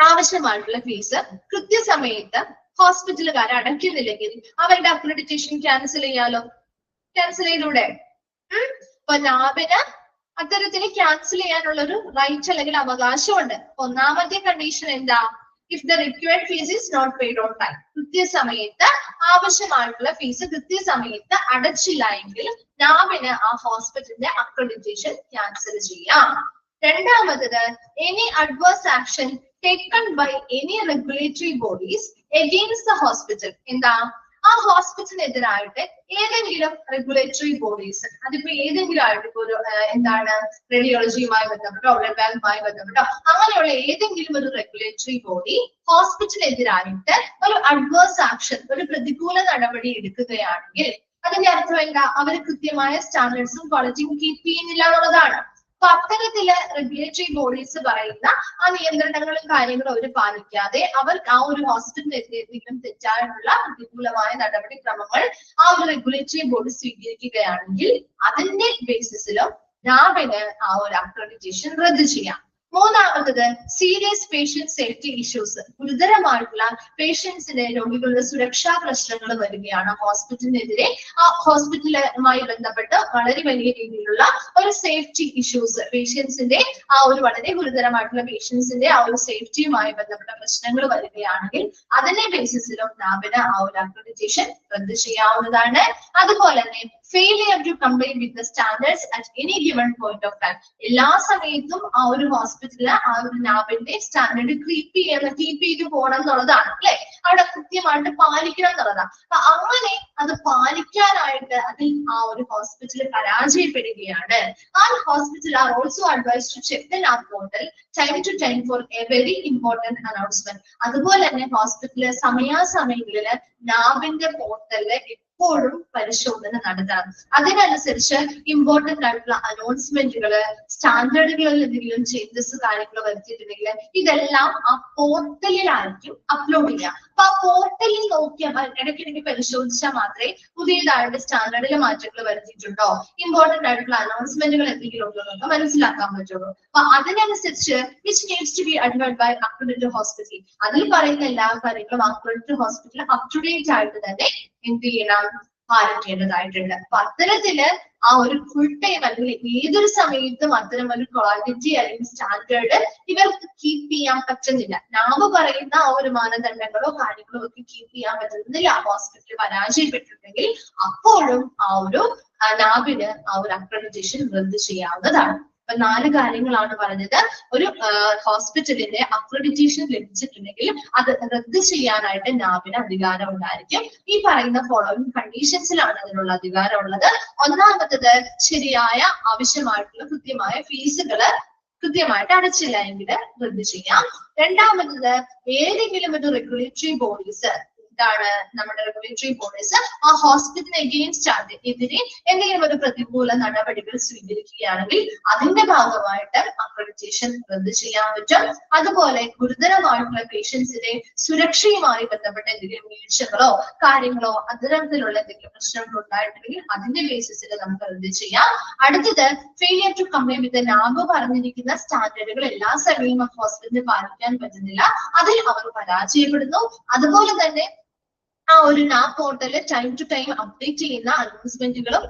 ആവശ്യമായിട്ടുള്ള ഫീസ് കൃത്യസമയത്ത് ഹോസ്പിറ്റലുകാർ അടയ്ക്കുന്നില്ലെങ്കിൽ അവരുടെ അക്രഡിറ്റേഷൻ ക്യാൻസൽ ചെയ്യാലോ. ക്യാൻസൽ ചെയ്തൂടെ? അപ്പൊ നാവിന് അത്തരത്തിൽ ക്യാൻസൽ ചെയ്യാനുള്ള ഒരു റൈറ്റ് അല്ലെങ്കിൽ അവകാശമുണ്ട്. ഒന്നാമത്തെ കണ്ടീഷൻ എന്താ? If the required fees is not paid on time. കൃത്യസമയത്ത് ആവശ്യമായിട്ടുള്ള ഫീസ് കൃത്യസമയത്ത് അടച്ചില്ല എങ്കിൽ നാവിന് ആ ഹോസ്പിറ്റലിന്റെ അക്രഡിറ്റേഷൻ ക്യാൻസൽ ചെയ്യാം. രണ്ടാമത്തത് any adverse action taken by any regulatory bodies against the hospital. എന്താ? ആ ഹോസ്പിറ്റലിനെതിരായിട്ട് ഏതെങ്കിലും റെഗുലേറ്ററി ബോഡീസ്, അതിപ്പോ ഏതെങ്കിലും ആയിട്ട് ഇപ്പൊ ഒരു എന്താണ് റേഡിയോളജിയുമായി ബന്ധപ്പെട്ടോ ബ്ലഡ് ബാങ്കുമായി ബന്ധപ്പെട്ടോ അങ്ങനെയുള്ള ഏതെങ്കിലും ഒരു റെഗുലേറ്ററി ബോഡി ഹോസ്പിറ്റലിനെതിരായിട്ട് ഒരു അഡ്വേഴ്സ് ആക്ഷൻ, ഒരു പ്രതികൂല നടപടി എടുക്കുകയാണെങ്കിൽ അതിന്റെ അർത്ഥം എന്താ? അവർ കൃത്യമായ സ്റ്റാൻഡേർഡ്സും ക്വാളിറ്റിയും കീപ്പ് ചെയ്യുന്നില്ല എന്നുള്ളതാണ്. അപ്പൊ അത്തരത്തില് റെഗുലേറ്ററി ബോഡീസ് പറയുന്ന ആ നിയന്ത്രണങ്ങളും കാര്യങ്ങളും അവർ പാലിക്കാതെ അവർ ആ ഒരു ഹോസ്പിറ്റലിനെതിരെ എന്തെങ്കിലും തെറ്റായിട്ടുള്ള പ്രതികൂലമായ നടപടിക്രമങ്ങൾ ആ ഒരു റെഗുലേറ്ററി ബോഡി സ്വീകരിക്കുകയാണെങ്കിൽ അതിന്റെ ബേസിസിലും നാവിന് ആ ഒരു അക്രഡിറ്റേഷൻ റദ്ദ് ചെയ്യാം. മൂന്നാമത്തത് സീരിയസ് പേഷ്യന്റ് സേഫ്റ്റി ഇഷ്യൂസ്. ഗുരുതരമായിട്ടുള്ള പേഷ്യൻസിന് രോഗികളുടെ സുരക്ഷാ പ്രശ്നങ്ങൾ വരികയാണ് ഹോസ്പിറ്റലിനെതിരെ, ആ ഹോസ്പിറ്റലുമായി ബന്ധപ്പെട്ട് വളരെ വലിയ രീതിയിലുള്ള ഒരു സേഫ്റ്റി ഇഷ്യൂസ്, പേഷ്യൻസിന്റെ ആ ഒരു വളരെ ഗുരുതരമായിട്ടുള്ള പേഷ്യൻസിന്റെ ആ ഒരു സേഫ്റ്റിയുമായി ബന്ധപ്പെട്ട പ്രശ്നങ്ങൾ വരികയാണെങ്കിൽ അതിന്റെ ബേസിസിലും നാവിന് ആ ഒരു അക്രഡിറ്റേഷൻ റദ്ദ് ചെയ്യാവുന്നതാണ്. അതുപോലെ തന്നെ failure to comply with the standards at any given point of time. എല്ലാ സമയത്തും ആ ഒരു ഹോസ്പിറ്റലില് ആ ഒരു നാവിന്റെ സ്റ്റാൻഡേർഡ് കീപ്പ് ചെയ്ത് പോകണം എന്നുള്ളതാണ് അല്ലെ, അവിടെ കൃത്യമായിട്ട് പാലിക്കണം എന്നുള്ളതാണ്. അപ്പൊ അങ്ങനെ അത് പാലിക്കാനായിട്ട് അതിൽ ആ ഒരു ഹോസ്പിറ്റൽ പരാജയപ്പെടുകയാണ്. ആ hospital are also advised to check the NAB portal time to time for a very important announcement. അതുപോലെ തന്നെ ഹോസ്പിറ്റലിലെ സമയാസമയങ്ങളിൽ നാവിന്റെ പോർട്ടലില് എപ്പോഴും പരിശോധന നടത്തണം. അതിനനുസരിച്ച് ഇമ്പോർട്ടന്റ് ആയിട്ടുള്ള അനൗൺസ്മെന്റുകള്, സ്റ്റാൻഡേർഡുകളിൽ എന്തെങ്കിലും ചേഞ്ചസ് കാര്യങ്ങൾ വരുത്തിയിട്ടുണ്ടെങ്കിൽ ഇതെല്ലാം ആ പോർട്ടലിലായിരിക്കും അപ്ലോഡ് ചെയ്യുക. അപ്പൊ ആ പോർട്ടലിൽ നോക്കിയാൽ ഇടയ്ക്കിടയ്ക്ക് പരിശോധിച്ചാൽ മാത്രമേ പുതിയതായിട്ട് സ്റ്റാൻഡേർഡിൽ മാറ്റങ്ങൾ വരുത്തിയിട്ടുണ്ടോ, ഇമ്പോർട്ടന്റ് ആയിട്ടുള്ള അനൗൺസ്മെന്റുകൾ എന്തെങ്കിലും ഉണ്ടോ എന്നൊക്കെ മനസ്സിലാക്കാൻ പറ്റുള്ളൂ. അപ്പൊ അതിനനുസരിച്ച് which needs to be advised by accredited hospital. അതിൽ പറയുന്ന എല്ലാ കാര്യങ്ങളും accredited hospital up to date ആയിട്ട് തന്നെ എന്ത് ചെയ്യണം, പാലിക്കേണ്ടതായിട്ടുണ്ട്. അപ്പൊ അത്തരത്തില് ആ ഒരു ഫുൾ ടൈം അല്ലെങ്കിൽ ഏതൊരു സമയത്തും അത്തരം ഒരു ക്വാളിറ്റി അല്ലെങ്കിൽ സ്റ്റാൻഡേർഡ് ഇവർക്ക് കീപ്പ് ചെയ്യാൻ പറ്റുന്നില്ല. നാവ് പറയുന്ന ആ ഒരു മാനദണ്ഡങ്ങളോ കാര്യങ്ങളോ ഒക്കെ കീപ്പ് ചെയ്യാൻ പറ്റുന്നില്ല, ഹോസ്പിറ്റൽ പരാജയപ്പെട്ടിട്ടുണ്ടെങ്കിൽ അപ്പോഴും ആ ഒരു നാവിന് ആ ഒരു അക്രഡിറ്റേഷൻ റദ്ദ് ചെയ്യാവുന്നതാണ്. അപ്പൊ 4 കാര്യങ്ങളാണ് പറഞ്ഞത്. ഒരു ഹോസ്പിറ്റലിന്റെ അക്രഡിറ്റേഷൻ ലഭിച്ചിട്ടുണ്ടെങ്കിൽ അത് റദ്ദ് ചെയ്യാനായിട്ട് നാവിന് അധികാരം ഉണ്ടായിരിക്കും. ഈ പറയുന്ന ഫോളോയിങ് കണ്ടീഷൻസിലാണ് അതിനുള്ള അധികാരം ഉള്ളത്. ഒന്നാമത്തത് ശരിയായ ആവശ്യമായിട്ടുള്ള കൃത്യമായ ഫീസുകള് കൃത്യമായിട്ട് അടച്ചില്ല എങ്കിൽ റദ്ദ് ചെയ്യാം. രണ്ടാമത്തത് ഏതെങ്കിലും ഒരു റെഗുലേറ്ററി ബോഡീസ് എന്താണ് നമ്മുടെ റെഗുലേറ്ററി ബോഡീസ് ആ ഹോസ്പിറ്റലിന് എഗെയിൻസ്റ്റ് എതിരെ എന്തെങ്കിലും ഒരു പ്രതികൂല നടപടികൾ സ്വീകരിക്കുകയാണെങ്കിൽ അതിന്റെ ഭാഗമായിട്ട് അക്രഡിറ്റേഷൻ റദ്ദ് ചെയ്യാൻ പറ്റും. അതുപോലെ ഗുരുതരമായിട്ടുള്ള പേഷ്യൻസിന്റെ സുരക്ഷയുമായി ബന്ധപ്പെട്ട എന്തെങ്കിലും വീഴ്ചകളോ കാര്യങ്ങളോ അത്തരത്തിലുള്ള എന്തെങ്കിലും പ്രശ്നങ്ങൾ ഉണ്ടായിട്ടുണ്ടെങ്കിൽ അതിന്റെ ബേസിസിൽ നമുക്ക് റദ്ദ് ചെയ്യാം. അടുത്തത് ഫെയിലിയർ ടു കംപ്ലൈ വിത്ത് നാബ് പറഞ്ഞിരിക്കുന്ന സ്റ്റാൻഡേർഡുകൾ എല്ലാ സർവീം ഹോസ്പിറ്റലിന് പാലിക്കാൻ പറ്റുന്നില്ല, അതിൽ അവർ പരാജയപ്പെടുന്നു. അതുപോലെ തന്നെ ആ ഒരു നാബ് പോർട്ടലിൽ ടൈം ടു ടൈം അപ്ഡേറ്റ് ചെയ്യുന്ന അനൗൺസ്മെന്റുകളും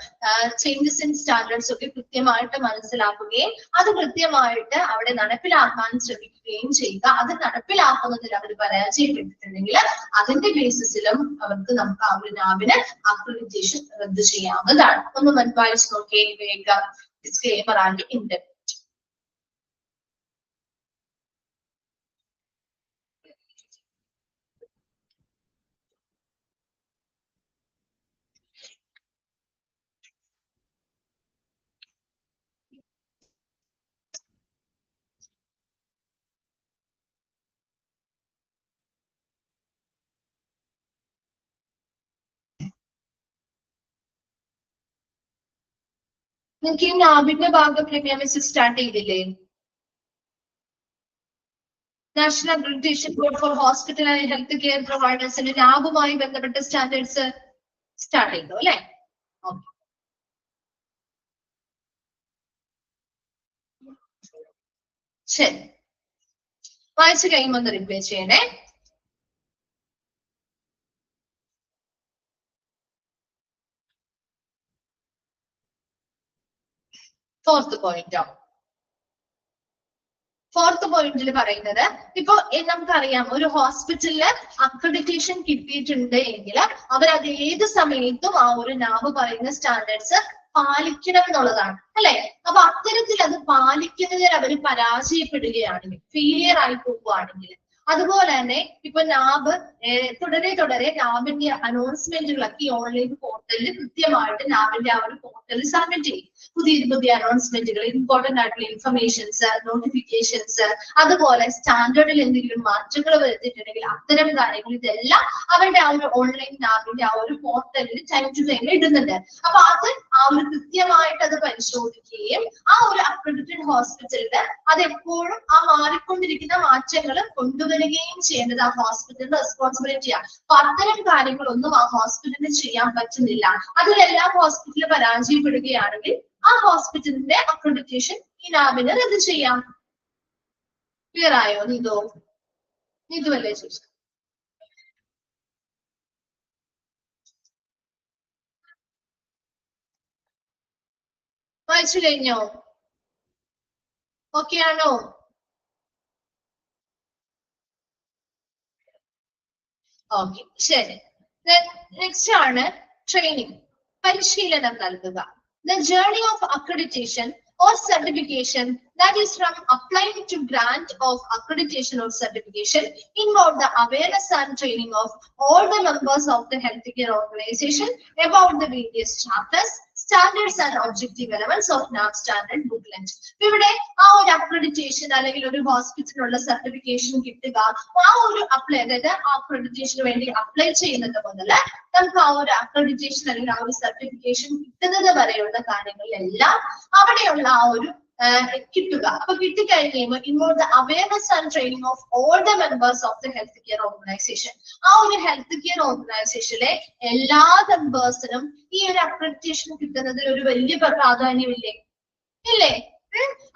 ചേഞ്ചസ് ഇൻ സ്റ്റാൻഡേർഡ്സ് ഒക്കെ കൃത്യമായിട്ട് മനസ്സിലാക്കുകയും അത് കൃത്യമായിട്ട് അവിടെ നടപ്പിലാക്കാൻ ശ്രമിക്കുകയും ചെയ്യുക. അത് നടപ്പിലാക്കുന്നതിൽ അവർ പരാജയപ്പെട്ടിട്ടുണ്ടെങ്കിൽ അതിന്റെ ബേസിസിലും നമുക്ക് ആ ഒരു നാബിന് അക്രഡിറ്റേഷൻ റദ്ദ് ചെയ്യാവുന്നതാണ്. ഒന്ന് വായിച്ചു നോക്കിയേ വേഗം ഡിസ്ക്ലെയിമർ ആൻഡ് ഇൻഡെപ്റ്റ്. നിങ്ങൾക്ക് ഈ നാബിന്റെ ഭാഗം പ്രീമിയം സ്റ്റാർട്ട് ചെയ്തില്ലേ? National accreditation board for hospital and health care പ്രൊവൈഡേഴ്സിന്റെ നാബുമായി ബന്ധപ്പെട്ട സ്റ്റാൻഡേർഡ്സ് സ്റ്റാർട്ട് ചെയ്തു അല്ലെ? ശരി, വായിച്ചു കഴിയുമ്പോൾ ഒന്ന് റിപ്ലൈ ചെയ്യണേ. ഫോർത്ത് പോയിന്റിൽ പറയുന്നത് ഇപ്പൊ നമുക്കറിയാം ഒരു ഹോസ്പിറ്റലില് അക്രഡിറ്റേഷൻ കിട്ടിയിട്ടുണ്ട് എങ്കിൽ അവരത് ഏത് സമയത്തും ആ ഒരു നാബ് പറയുന്ന സ്റ്റാൻഡേർഡ്സ് പാലിക്കണം എന്നുള്ളതാണ് അല്ലെ? അപ്പൊ അത്തരത്തിൽ അത് പാലിക്കുന്നതിൽ അവർ പരാജയപ്പെടുകയാണെങ്കിൽ, ഫെയിലിയർ ആയി പോവുകയാണെങ്കിൽ, അതുപോലെ തന്നെ ഇപ്പൊ നാബ് തുടരെ നാബിന്റെ അനൗൺസ്മെന്റുകളൊക്കെ ഈ ഓൺലൈൻ പോർട്ടലിൽ കൃത്യമായിട്ട് നാബിന്റെ ആ ഒരു പോർട്ടലിൽ സബ്മിറ്റ് ചെയ്യും. പുതിയ അനൗൺസ്മെന്റുകൾ, ഇമ്പോർട്ടന്റ് ആയിട്ടുള്ള ഇൻഫർമേഷൻസ്, നോട്ടിഫിക്കേഷൻസ്, അതുപോലെ സ്റ്റാൻഡേർഡിൽ എന്തെങ്കിലും മാറ്റങ്ങൾ വരുത്തിയിട്ടുണ്ടെങ്കിൽ അത്തരം കാര്യങ്ങൾ ഇതെല്ലാം അവരുടെ ആ ഒരു ഓൺലൈൻ നാബിന്റെ ആ ഒരു പോർട്ടലിൽ ടൈം ടു ടൈം ഇടുന്നുണ്ട്. അപ്പൊ അത് ആ ഒരു കൃത്യമായിട്ട് അത് പരിശോധിക്കുകയും ആ ഒരു അക്രഡിറ്റഡ് ഹോസ്പിറ്റലില് അതെപ്പോഴും ആ മാറിക്കൊണ്ടിരിക്കുന്ന മാറ്റങ്ങൾ കൊണ്ടുവരികയും ചെയ്യേണ്ടത് ആ ഹോസ്പിറ്റലിന്റെ റെസ്പോൺസിബിലിറ്റിയാണ്. അപ്പൊ അത്തരം കാര്യങ്ങളൊന്നും ആ ഹോസ്പിറ്റലിന് ചെയ്യാൻ പറ്റുന്നില്ല. അതിലെല്ലാം ഹോസ്പിറ്റലിൽ പരാജയപ്പെടുകയാണെങ്കിൽ ആ ഹോസ്പിറ്റലിന്റെ അക്രഡിറ്റേഷൻ ഈ നാബിന് റദ്ദ് ചെയ്യാം. ക്ലിയർ ആയോ? നീതു അല്ലേ ചോദിച്ചു? വായിച്ചു കഴിഞ്ഞോ? ഓക്കെ ആണോ? ഓക്കെ, ശരി. നെക്സ്റ്റ് ആണ് ട്രെയിനിങ്, പരിശീലനം നൽകുക. The journey of accreditation or certification, that is from applying to grant of accreditation or certification, involve the awareness and training of all the members of the healthcare organization about the various chapters, standards and objective elements of NAB standard booklet. ഇവിടെ ആ ഒരു accreditation അല്ലെങ്കിൽ ഒരു ഹോസ്പിറ്റലിനുള്ള certification കിട്ടുക, ആ ഒരു apply, അതായത് ആ അക്രഡിറ്റേഷന് വേണ്ടി അപ്ലൈ ചെയ്യുന്നത് മുതൽ നമുക്ക് ആ ഒരു അക്രഡിറ്റേഷൻ അല്ലെങ്കിൽ ആ ഒരു സർട്ടിഫിക്കേഷൻ കിട്ടുന്നത് വരെയുള്ള കാര്യങ്ങളിലെല്ലാം അവിടെയുള്ള ആ ഒരു കിട്ടുക. അപ്പൊ കിട്ടിക്കഴിഞ്ഞുമ്പോൾ involve the awareness and training of all the members of the health care organization. ആ ഒരു ഹെൽത്ത് കെയർ ഓർഗനൈസേഷനിലെ എല്ലാ മെമ്പേഴ്സിനും ഈ ഒരു അക്രഡിറ്റേഷൻ കിട്ടുന്നതിൽ ഒരു വലിയ പ്രാധാന്യമില്ലേ? ഇല്ലേ?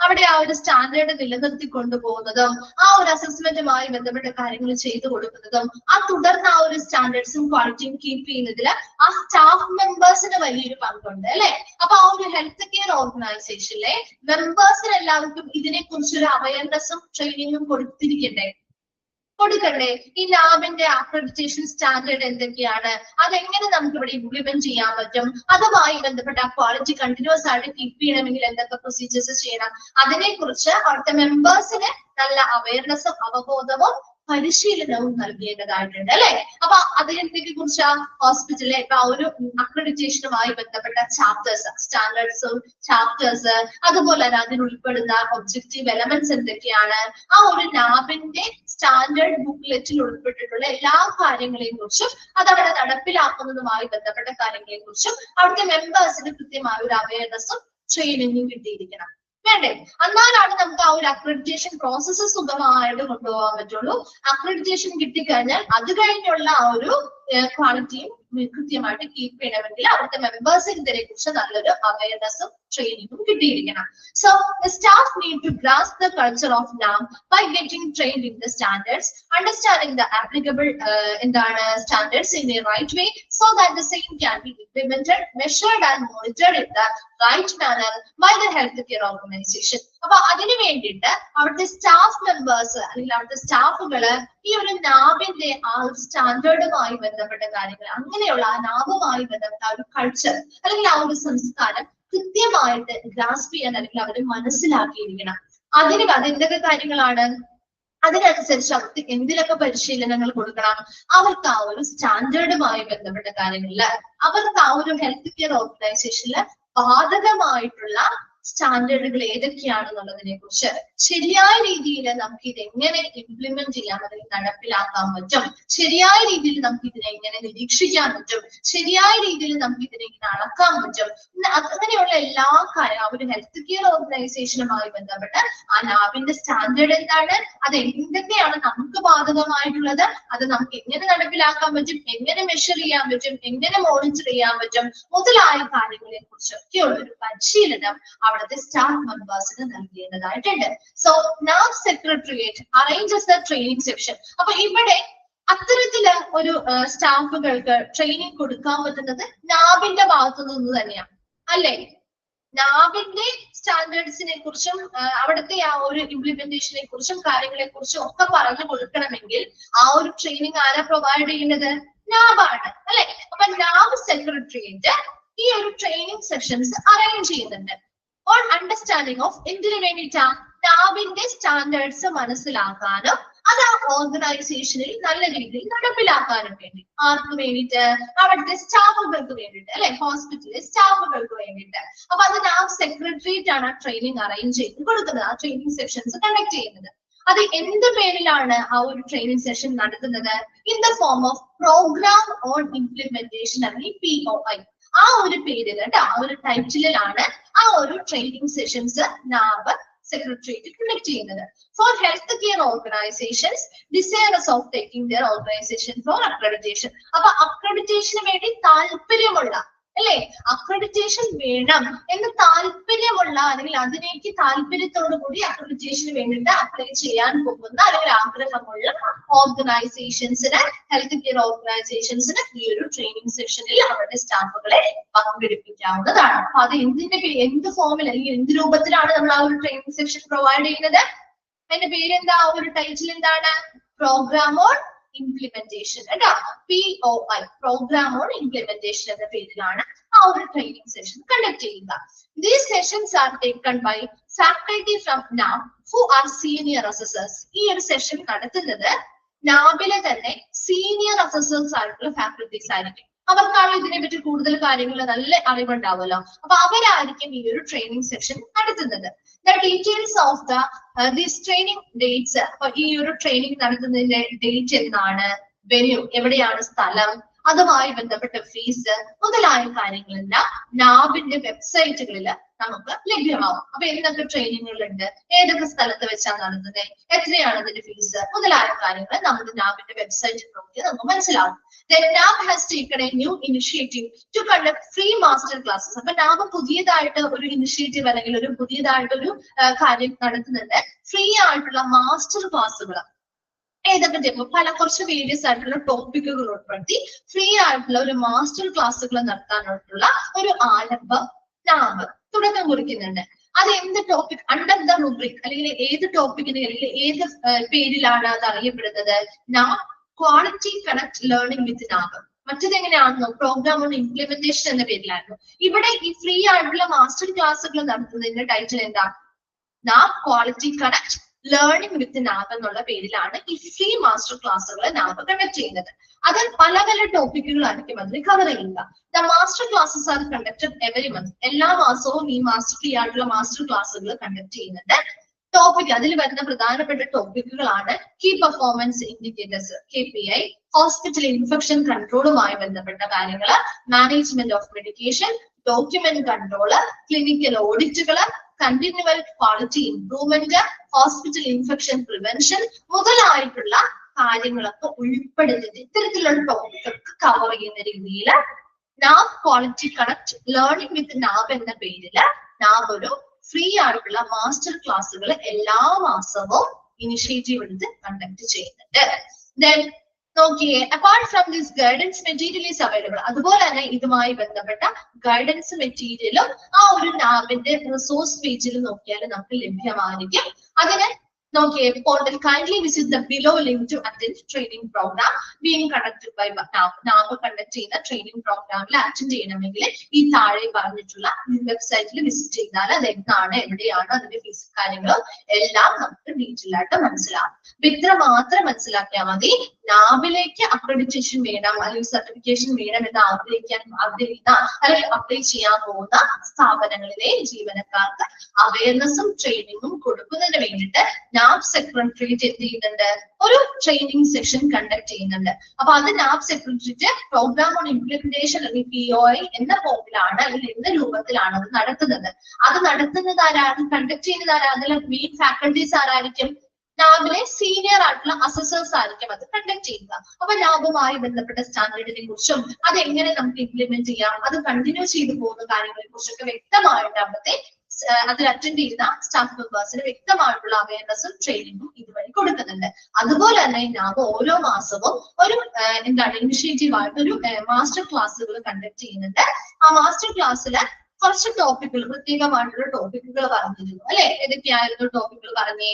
അവിടെ ആ ഒരു സ്റ്റാൻഡേർഡ് നിലനിർത്തി കൊണ്ടുപോകുന്നതും ആ ഒരു അസസ്മെന്റുമായി ബന്ധപ്പെട്ട കാര്യങ്ങൾ ചെയ്തു കൊടുക്കുന്നതും ആ തുടർന്ന് ആ ഒരു സ്റ്റാൻഡേർഡ്സും ക്വാളിറ്റിയും കീപ്പ് ചെയ്യുന്നതിൽ ആ സ്റ്റാഫ് മെമ്പേഴ്സിന് വലിയൊരു പങ്കുണ്ട് അല്ലെ? അപ്പൊ ആ ഒരു ഹെൽത്ത് കെയർ ഓർഗനൈസേഷനിലെ മെമ്പേഴ്സിന് എല്ലാവർക്കും ഇതിനെ കുറിച്ചൊരു അവയർനെസ്സും ട്രെയിനിങ്ങും കൊടുക്കണ്ടേ? ഈ നാബിന്റെ അക്രഡിറ്റേഷൻ സ്റ്റാൻഡേർഡ് എന്തൊക്കെയാണ്, അതെങ്ങനെ നമുക്ക് ഇവിടെ ഇംപ്ലിമെന്റ് ചെയ്യാൻ പറ്റും, അതുമായി ബന്ധപ്പെട്ട ആ ക്വാളിറ്റി കണ്ടിന്യൂസ് ആയിട്ട് കീപ്പ് ചെയ്യണമെങ്കിൽ എന്തൊക്കെ പ്രൊസീജിയേഴ്സ് ചെയ്യണം, അതിനെ കുറിച്ച് അവിടുത്തെ മെമ്പേഴ്സിന് നല്ല അവയർനെസ്സും അവബോധവും പരിശീലനവും നൽകേണ്ടതായിട്ടുണ്ട് അല്ലെ? അപ്പൊ അതിനെ കുറിച്ച് ഹോസ്പിറ്റലിലെ ഇപ്പൊ ആ ഒരു അക്രഡിറ്റേഷനുമായി ബന്ധപ്പെട്ട ചാപ്റ്റേഴ്സ്, സ്റ്റാൻഡേർഡ്സും ചാപ്റ്റേഴ്സ്, അതുപോലെ തന്നെ അതിൽ ഉൾപ്പെടുന്ന ഒബ്ജക്റ്റീവ് എലമെന്റ്സ് എന്തൊക്കെയാണ്, ആ ഒരു നാബിന്റെ സ്റ്റാൻഡേർഡ് ബുക്ക്ലെറ്റിൽ ഉൾപ്പെട്ടിട്ടുള്ള ആയിട്ടുള്ള എല്ലാ കാര്യങ്ങളെയും കുറിച്ചും അതവിടെ നടപ്പിലാക്കുന്നതുമായി ബന്ധപ്പെട്ട കാര്യങ്ങളെ കുറിച്ചും അവിടുത്തെ മെമ്പേഴ്സിന് കൃത്യമായ ഒരു അവയർനെസ്സും ട്രെയിനിങ്ങും കിട്ടിയിരിക്കണം. വേണ്ടേ? എന്നാലാണ് നമുക്ക് ആ ഒരു അക്രഡിറ്റേഷൻ പ്രോസസ്സ് സുഗമമായിട്ട് കൊണ്ടുപോകാൻ പറ്റുള്ളൂ. അക്രഡിറ്റേഷൻ കിട്ടിക്കഴിഞ്ഞാൽ അത് കഴിഞ്ഞുള്ള ആ ഒരു ക്വാളിറ്റിയും കൃത്യമായിട്ട് കീപ്പ് ചെയ്യണമെങ്കിൽ അവിടുത്തെ മെമ്പേഴ്സിന് ഇതിനെ കുറിച്ച് നല്ലൊരു അവയർനെസ്സും ട്രെയിനിങ്ങും കിട്ടിയിരിക്കണം. So the staff need to grasp the culture of NAM by getting trained in the standards, understanding the applicable standards in a right way, so that the same can be implemented, measured and monitored in the right manner by the healthcare organization. അപ്പൊ അതിനു വേണ്ടിയിട്ട് അവിടുത്തെ staff members അല്ലെങ്കിൽ അവിടുത്തെ സ്റ്റാഫുകള് ഈ ഒരു നാബിന്റെ ആ ഒരു സ്റ്റാൻഡേർഡുമായി ബന്ധപ്പെട്ട കാര്യങ്ങൾ, അങ്ങനെയുള്ള ആ നാബുമായി ബന്ധപ്പെട്ട ആ ഒരു കൾച്ചർ അല്ലെങ്കിൽ ആ ഒരു സംസ്കാരം കൃത്യമായിട്ട് ഗ്രാസ്പ് ചെയ്യാൻ അല്ലെങ്കിൽ അവർ മനസ്സിലാക്കിയിരിക്കണം. അതെന്തൊക്കെ കാര്യങ്ങളാണ്? അതിനനുസരിച്ച് അവർക്ക് എന്തിനൊക്കെ പരിശീലനങ്ങൾ കൊടുക്കണം, അവർക്ക് ആ ഒരു സ്റ്റാൻഡേർഡുമായി ബന്ധപ്പെട്ട കാര്യങ്ങളില്, അവർക്ക് ആ ഒരു ഹെൽത്ത് കെയർ ഓർഗനൈസേഷനില് ബാധകമായിട്ടുള്ള സ്റ്റാൻഡേർഡുകൾ ഏതൊക്കെയാണെന്നുള്ളതിനെ കുറിച്ച് ശരിയായ രീതിയിൽ നമുക്ക് ഇത് എങ്ങനെ ഇംപ്ലിമെന്റ് ചെയ്യാൻ അല്ലെങ്കിൽ നടപ്പിലാക്കാൻ പറ്റും, ശരിയായ രീതിയിൽ നമുക്ക് ഇതിനെ എങ്ങനെ നിരീക്ഷിക്കാൻ പറ്റും, ശരിയായ രീതിയിൽ നമുക്ക് ഇതിനെ ഇങ്ങനെ അളക്കാൻ പറ്റും, അങ്ങനെയുള്ള എല്ലാ കാര്യം ആ ഒരു ഹെൽത്ത് കെയർ ഓർഗനൈസേഷനുമായി ബന്ധപ്പെട്ട് ആ നാബിന്റെ സ്റ്റാൻഡേർഡ് എന്താണ്, അത് എന്തൊക്കെയാണ് നമുക്ക് ബാധകമായിട്ടുള്ളത്, അത് നമുക്ക് എങ്ങനെ നടപ്പിലാക്കാൻ പറ്റും, എങ്ങനെ മെഷർ ചെയ്യാൻ പറ്റും, എങ്ങനെ മോണിറ്റർ ചെയ്യാൻ പറ്റും മുതലായ കാര്യങ്ങളെ കുറിച്ചൊക്കെയുള്ള ഒരു പരിശീലനം അവിടുത്തെ സ്റ്റാഫ് മെമ്പേഴ്സിന് നൽകേണ്ടതായിട്ടുണ്ട്. So NAB secretariat arranges the training section. അപ്പൊ ഇവിടെ അത്തരത്തില് ഒരു സ്റ്റാഫുകൾക്ക് ട്രെയിനിങ് കൊടുക്കാൻ പറ്റുന്നത് നാബിന്റെ ഭാഗത്തു നിന്ന് തന്നെയാണ്, അല്ലെ? നാബിന്റെ സ്റ്റാൻഡേർഡ്സിനെ കുറിച്ചും അവിടുത്തെ ആ ഒരു ഇംപ്ലിമെന്റേഷനെ കുറിച്ചും കാര്യങ്ങളെ കുറിച്ചും ഒക്കെ പറഞ്ഞു കൊടുക്കണമെങ്കിൽ ആ ഒരു ട്രെയിനിങ് ആരാ പ്രൊവൈഡ് ചെയ്യുന്നത്? നാബാണ്, അല്ലെ? അപ്പൊ NAB സെക്രട്ടേറിയറ്റ് ഈ ഒരു ട്രെയിനിങ് സെഷൻസ് അറേഞ്ച് ചെയ്യുന്നുണ്ട്. ഓൺ അണ്ടർസ്റ്റാൻഡിങ് ഓഫ് എന്തിനു വേണ്ടിയിട്ടാ? നാബിന്റെ സ്റ്റാൻഡേർഡ്സ് മനസ്സിലാക്കാനും അത് ആ ഓർഗനൈസേഷനിൽ നല്ല രീതിയിൽ നടപ്പിലാക്കാനും വേണ്ടി. ആർക്ക് വേണ്ടിയിട്ട്? അവിടുത്തെ സ്റ്റാഫുകൾക്ക് വേണ്ടിയിട്ട്, അല്ലെ? ഹോസ്പിറ്റലിലെ സ്റ്റാഫുകൾക്ക് വേണ്ടിയിട്ട്. അപ്പൊ അത് NAB സെക്രട്ടേറിയറ്റ് ആണ് ട്രെയിനിങ് അറേഞ്ച് ചെയ്ത് കൊടുക്കുന്നത്, ആ ട്രെയിനിങ് സെഷൻസ് കണ്ടക്ട് ചെയ്യുന്നത്. അത് എന്ത് പേരിലാണ് ആ ഒരു ട്രെയിനിങ് സെഷൻ നടത്തുന്നത്? In the form of program on implementation അല്ലെങ്കിൽ POI. ആ ഒരു പേരിൽ കേട്ടോ, ആ ഒരു ടൈറ്റിലാണ് ആ ഒരു training sessions NABH secretariat conduct ചെയ്യുന്നത്. For health care organisations desirous of taking their organisation for accreditation. അപ്പൊ അക്രഡിറ്റേഷന് വേണ്ടി താല്പര്യമുള്ള, അല്ലെ? അക്രഡിറ്റേഷൻ വേണം എന്ന് താല്പര്യമുള്ള അല്ലെങ്കിൽ അതിലേക്ക് താല്പര്യത്തോടു കൂടി അക്രഡിറ്റേഷന് വേണ്ടിയിട്ട് അപ്ലൈ ചെയ്യാൻ പോകുന്ന അല്ലെങ്കിൽ ആഗ്രഹമുള്ള ഓർഗനൈസേഷൻസിന്, ഹെൽത്ത് കെയർ ഓർഗനൈസേഷൻസിന് ഈ ഒരു ട്രെയിനിങ് സെഷനിൽ അവരുടെ സ്റ്റാഫുകളെ പങ്കെടുപ്പിക്കാവുന്നതാണ്. അപ്പൊ അത് എന്ത് ഫോമിൽ അല്ലെങ്കിൽ എന്ത് രൂപത്തിലാണ് നമ്മൾ ആ ഒരു ട്രെയിനിങ് സെഷൻ പ്രൊവൈഡ് ചെയ്യുന്നത്? അതിന്റെ പേരെന്താ? ആ ഒരു ടൈറ്റിൽ എന്താണ്? പ്രോഗ്രാം ഓൺ ഇംപ്ലിമെന്റേഷൻ, കേട്ടോ. POI, പ്രോഗ്രാം ഓൺ ഇംപ്ലിമെന്റേഷൻ എന്ന പേരിലാണ് ആ ഒരു ട്രെയിനിങ് സെഷൻ കണ്ടക്ട് ചെയ്യുക. These sessions are taken by faculty from NAB who are senior assessors. ഈ ഒരു സെഷൻ നടത്തുന്നത് നാബിലെ തന്നെ സീനിയർ അസസേഴ്സ് ആയിട്ടുള്ള ഫാക്കൽറ്റീസ് ആയിരിക്കും. അവർക്കാണ് ഇതിനെ പറ്റി കൂടുതൽ കാര്യങ്ങൾ നല്ല അറിവുണ്ടാവുമല്ലോ. അപ്പൊ അവരായിരിക്കും ഈ ഒരു ട്രെയിനിങ് സെഷൻ നടത്തുന്നത്. The details of these training dates. അപ്പൊ ഈ ഒരു ട്രെയിനിങ് നടത്തുന്നതിന്റെ ഡേറ്റ് എന്നാണ്, വെന്യൂ എവിടെയാണ്, സ്ഥലം, അതുമായി ബന്ധപ്പെട്ട ഫീസ് മുതലായ കാര്യങ്ങളെല്ലാം നാബിന്റെ വെബ്സൈറ്റുകളിൽ നമുക്ക് ലഭ്യമാവും. അപ്പൊ എന്തൊക്കെ ട്രെയിനിങ്ങുകളുണ്ട്, ഏതൊക്കെ സ്ഥലത്ത് വെച്ചാണ് നടത്തുന്നത്, എത്രയാണ് അതിന്റെ ഫീസ് മുതലായ കാര്യങ്ങൾ നമുക്ക് നാബിന്റെ വെബ്സൈറ്റിൽ നോക്കി നമുക്ക് മനസ്സിലാവും. Then NAB has taken a new initiative to conduct free master classes. അപ്പൊ നാബ് പുതിയതായിട്ട് ഒരു ഇനിഷ്യേറ്റീവ് അല്ലെങ്കിൽ ഒരു പുതിയതായിട്ടൊരു കാര്യം നടത്തുന്നുണ്ട്. ഫ്രീ ആയിട്ടുള്ള മാസ്റ്റർ ക്ലാസ്സുകൾ. ഏതൊക്കെ കുറച്ച് വേരിയസ് ആയിട്ടുള്ള ടോപ്പിക്കുകൾ ഉൾപ്പെടുത്തി ഫ്രീ ആയിട്ടുള്ള ഒരു മാസ്റ്റർ ക്ലാസ്സുകൾ നടത്താനായിട്ടുള്ള ഒരു ആരംഭം നാബ് തുടക്കം കുറിക്കുന്നുണ്ട്. അത് എന്ത് ടോപ്പിക്? അണ്ടർ ദ റുബ്രിക് അല്ലെങ്കിൽ ഏത് ടോപ്പിക്കിന് അല്ലെങ്കിൽ ഏത് പേരിലാണ് അത് അറിയപ്പെടുന്നത്? നാബ് ക്വാളിറ്റി കണക്ട് ലേണിംഗ് വിത്ത് നാബ്. മറ്റത് എങ്ങനെയാണെന്നോ? പ്രോഗ്രാം ഓൺ ഇംപ്ലിമെന്റേഷൻ എന്ന പേരിലായിരുന്നു. ഇവിടെ ഈ ഫ്രീ ആയിട്ടുള്ള മാസ്റ്റർ ക്ലാസ്സുകൾ നടത്തുന്നതിന്റെ ടൈറ്റിൽ എന്താ? നാബ് ക്വാളിറ്റി കണക്ട് ലേണിംഗ് വിത്ത് നാബ് എന്നുള്ള പേരിലാണ് ഈ ഫ്രീ മാസ്റ്റർ ക്ലാസ്സുകൾ നാബ് കണ്ടക്ട് ചെയ്യുന്നത്. അതിൽ പല പല ടോപ്പിക്കുകളായിരിക്കും അതിൽ കവർ ചെയ്യുക. The master classes R conducted every month. എല്ലാ മാസവും ഈ ഫ്രീ ആയിട്ടുള്ള മാസ്റ്റർ ക്ലാസ്സുകൾ കണ്ടക്ട് ചെയ്യുന്നുണ്ട്. ടോപ്പിക് അതിൽ വരുന്ന പ്രധാനപ്പെട്ട ടോപ്പിക്കുകളാണ് key performance indicators KPI, hospital infection കൺട്രോളുമായി ബന്ധപ്പെട്ട കാര്യങ്ങൾ, management of medication, document control, clinical ഓഡിറ്റുകള്, continual quality improvement, hospital infection prevention മുതലായിട്ടുള്ള കാര്യങ്ങളൊക്കെ ഉൾപ്പെടുത്തിയിട്ട് ഇത്തരത്തിലുള്ള ടോപ്പിക്കൊക്കെ കവർ ചെയ്യുന്ന രീതിയിൽ NAB quality connect learning with NAB എന്ന പേരില് നാബ് ഒരു ഫ്രീ ആയിട്ടുള്ള മാസ്റ്റർ ക്ലാസ്സുകൾ എല്ലാ മാസവും ഇനിഷ്യേറ്റീവ് എടുത്ത് കണ്ടക്ട് ചെയ്യുന്നുണ്ട്. ദെൻ നോക്കിയേ, apart from this guidance material is available. അതുപോലെ തന്നെ ഇതുമായി ബന്ധപ്പെട്ട ഗൈഡൻസ് മെറ്റീരിയലും ആ ഒരു നാബിന്റെ റിസോഴ്സ് പേജിൽ നോക്കിയാൽ നമുക്ക് ലഭ്യമായിരിക്കും. അതിന് നോക്കിയേ, portal kindly visit the below link to attend training program being conducted by നാബ് conduct ചെയ്യുന്ന ട്രെയിനിങ് പ്രോഗ്രാമിൽ അറ്റൻഡ് ചെയ്യണമെങ്കിൽ ഈ താഴെ പറഞ്ഞിട്ടുള്ള വെബ്സൈറ്റിൽ വിസിറ്റ് ചെയ്താൽ അത് എന്താണ്, എവിടെയാണ്, അതിന്റെ ഫീസ് കാര്യങ്ങളും എല്ലാം നമുക്ക് ഡീറ്റെയിൽ ആയിട്ട് മനസ്സിലാവും. അപ്പൊ ഇത്ര മാത്രം മനസ്സിലാക്കിയാൽ മതി. നാബിലേക്ക് അക്രഡിറ്റേഷൻ വേണം അല്ലെങ്കിൽ സർട്ടിഫിക്കേഷൻ വേണം എന്ന് ആഗ്രഹിക്കുന്ന അല്ലെങ്കിൽ അപ്ലൈ ചെയ്യാൻ പോകുന്ന സ്ഥാപനങ്ങളിലെ ജീവനക്കാർക്ക് അവയർനെസ്സും ട്രെയിനിങ്ങും കൊടുക്കുന്നതിന് വേണ്ടിയിട്ട് നാബ് സെക്രട്ടേറിയറ്റ് എന്ത് ചെയ്യുന്നുണ്ട്, ഒരു ട്രെയിനിങ് സെഷൻ കണ്ടക്ട് ചെയ്യുന്നുണ്ട്. അപ്പൊ അത് നാബ് സെക്രട്ടേറിയറ്റ് പ്രോഗ്രാം ഓൺ ഇംപ്ലിമെന്റേഷൻ അല്ലെങ്കിൽ POI എന്ന ഫോമിലാണ് അല്ലെങ്കിൽ എന്ന രൂപത്തിലാണ് അത് നടത്തുന്നത്. അത് നടത്തുന്നത് ആരാണ്, കണ്ടക്ട് ചെയ്യുന്നത് ആരാണ്, അതിൽ മെയിൻ ഫാക്കൽറ്റീസ് ആരായിരിക്കും, നാബിലെ സീനിയർ ആയിട്ടുള്ള അസസേഴ്സ് ആയിരിക്കും അത് കണ്ടക്ട് ചെയ്യുക. അപ്പൊ നാബുമായി ബന്ധപ്പെട്ട സ്റ്റാൻഡേർഡിനെ കുറിച്ചും അതെങ്ങനെ നമുക്ക് ഇംപ്ലിമെന്റ് ചെയ്യാം, അത് കണ്ടിന്യൂ ചെയ്തു പോകുന്ന കാര്യങ്ങളെ കുറിച്ചൊക്കെ വ്യക്തമായിട്ട് അവിടുത്തെ അതിൽ അറ്റൻഡ് ചെയ്യുന്ന സ്റ്റാഫ് മെമ്പേഴ്സിന് വ്യക്തമായിട്ടുള്ള അവയർനെസ്സും ട്രെയിനിങ്ങും ഇതുവഴി കൊടുക്കുന്നുണ്ട്. അതുപോലെ തന്നെ നാബ് ഓരോ മാസവും ഒരു ഇനിഷ്യേറ്റീവ് ആയിട്ട് ഒരു മാസ്റ്റർ ക്ലാസ്സുകൾ കണ്ടക്ട് ചെയ്യുന്നുണ്ട്. ആ മാസ്റ്റർ ക്ലാസ്സില് കുറച്ച് ടോപ്പിക്കുകൾ, പ്രത്യേകമായിട്ടുള്ള ടോപ്പിക്കുകൾ പറഞ്ഞിരുന്നു അല്ലെ. ഏതൊക്കെയായിരുന്നു ടോപ്പിക്കുകൾ പറഞ്ഞേ?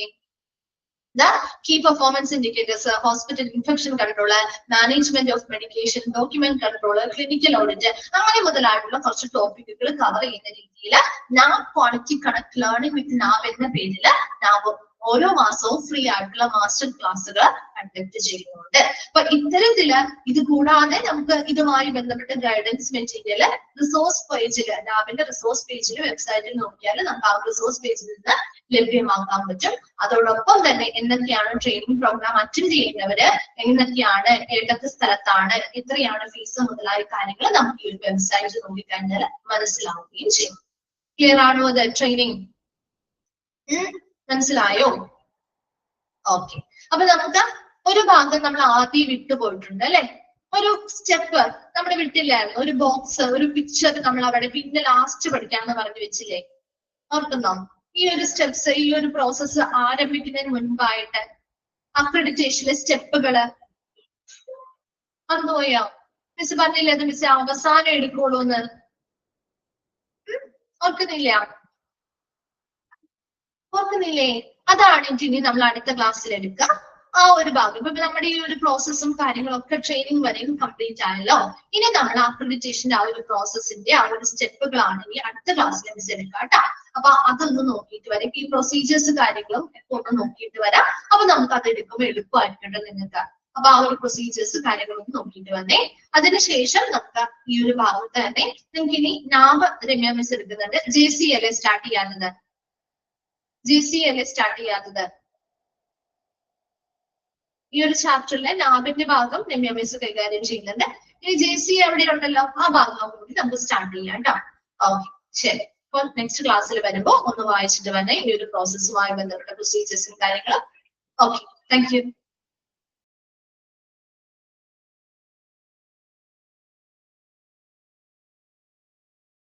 The key performance indicators, hospital infection control, management of medication, document control, clinical audit, അങ്ങനെ മുതലായിട്ടുള്ള കുറച്ച് ടോപ്പിക്കുകൾ കവർ ചെയ്യുന്ന രീതിയിൽ NAB quality connect learning with NAB എന്ന പേരിൽ നാബ് ഓരോ മാസവും ഫ്രീ ആയിട്ടുള്ള മാസ്റ്റർ ക്ലാസ്സുകൾ കണ്ടക്ട് ചെയ്യുന്നുണ്ട്. അപ്പൊ ഇത്തരത്തില് ഇത് കൂടാതെ നമുക്ക് ഇതുമായി ബന്ധപ്പെട്ട ഗൈഡൻസ് മെറ്റീരിയൽ റിസോഴ്സ് പേജിൽ, നാബിന്റെ റിസോഴ്സ് പേജിൽ വെബ്സൈറ്റിൽ നോക്കിയാൽ നമുക്ക് ആ റിസോഴ്സ് പേജിൽ നിന്ന് ലഭ്യമാക്കാൻ പറ്റും. അതോടൊപ്പം തന്നെ എന്തൊക്കെയാണ് ട്രെയിനിങ് പ്രോഗ്രാം അറ്റൻഡ് ചെയ്യുന്നവര്, എന്തൊക്കെയാണ്, ഏതൊക്കെ സ്ഥലത്താണ്, എത്രയാണ് ഫീസ് മുതലായ കാര്യങ്ങൾ നമുക്ക് ഈ ഒരു വെബ്സൈറ്റ് നോക്കിക്കഴിഞ്ഞാൽ മനസ്സിലാവുകയും ചെയ്യും. ക്ലിയർ ആണോ അത് ട്രെയിനിങ്? മനസ്സിലായോ? ഓക്കെ. അപ്പൊ നമുക്ക് ഒരു ഭാഗം നമ്മൾ ആദ്യം വിട്ടുപോയിട്ടുണ്ട് അല്ലെ. ഒരു സ്റ്റെപ്പ് നമ്മൾ വിട്ടില്ലായിരുന്നു, ഒരു ബോക്സ്, ഒരു പിക്ചർ നമ്മൾ അവിടെ പിന്നെ ലാസ്റ്റ് പഠിക്കാന്ന് പറഞ്ഞു വെച്ചില്ലേ, ഓർക്കുന്നോ? ഈ ഒരു സ്റ്റെപ്സ്, ഈ ഒരു പ്രോസസ്സ് ആരംഭിക്കുന്നതിന് മുൻപായിട്ട് അക്രഡിറ്റേഷനിലെ സ്റ്റെപ്പുകള് മറന്നുപോയോ? മിസ് പറഞ്ഞില്ലേ അത് മിസ് അവസാനം എടുക്കുള്ളൂ എന്ന്, ഓർക്കുന്നില്ല? ഓർക്കുന്നില്ലേ? അതാണ് ഇനി നമ്മൾ അടുത്ത ക്ലാസ്സിൽ എടുക്കുക ആ ഒരു ഭാഗം. ഇപ്പൊ നമ്മുടെ ഈ ഒരു പ്രോസസ്സും കാര്യങ്ങളൊക്കെ ട്രെയിനിങ് വരെയും കംപ്ലീറ്റ് ആയല്ലോ. ഇനി നമ്മൾ അക്രഡിറ്റേഷന്റെ ആ ഒരു പ്രോസസ്സിന്റെ ആ ഒരു സ്റ്റെപ്പുകളാണ് ഇനി അടുത്ത ക്ലാസ്സിൽ മിസ് എടുക്കുക കേട്ടോ. അപ്പൊ അതൊന്ന് നോക്കിയിട്ട് വരാം, ഈ പ്രൊസീജിയേഴ്സ് കാര്യങ്ങളും ഒന്ന് നോക്കിയിട്ട് വരാം. അപ്പൊ നമുക്ക് അത് എടുക്കുമ്പോൾ എളുപ്പമായിട്ടുണ്ട് നിങ്ങൾക്ക്. അപ്പൊ ആ ഒരു പ്രൊസീജിയേഴ്സ് കാര്യങ്ങളൊക്കെ നോക്കിയിട്ട് വന്നേ. അതിനുശേഷം നമുക്ക് ഈ ഒരു ഭാഗത്ത് തന്നെ നിങ്ങൾക്ക് ഇനി നാബ് രമ്യ മിസ് എടുക്കുന്നുണ്ട്. JCLA സ്റ്റാർട്ട് ചെയ്യാത്തത്, JCLA സ്റ്റാർട്ട് ചെയ്യാത്തത് ഈ ഒരു ചാപ്റ്ററിലെ നാബിന്റെ ഭാഗം രമ്യ മിസ് കൈകാര്യം ചെയ്യുന്നുണ്ട്. ഇനി JC എവിടെ ഉണ്ടല്ലോ ആ ഭാഗം കൂടി നമുക്ക് സ്റ്റാർട്ട് ചെയ്യാം കേട്ടോ. ഓക്കെ, ശരി. അപ്പൊ നെക്സ്റ്റ് ക്ലാസ്സിൽ വരുമ്പോ ഒന്ന് വായിച്ചിട്ട് വന്നേ ഈ ഒരു പ്രോസസ്സുമായി ബന്ധപ്പെട്ട പ്രൊസീജിയേഴ്സും കാര്യങ്ങളും. Okay, thank you.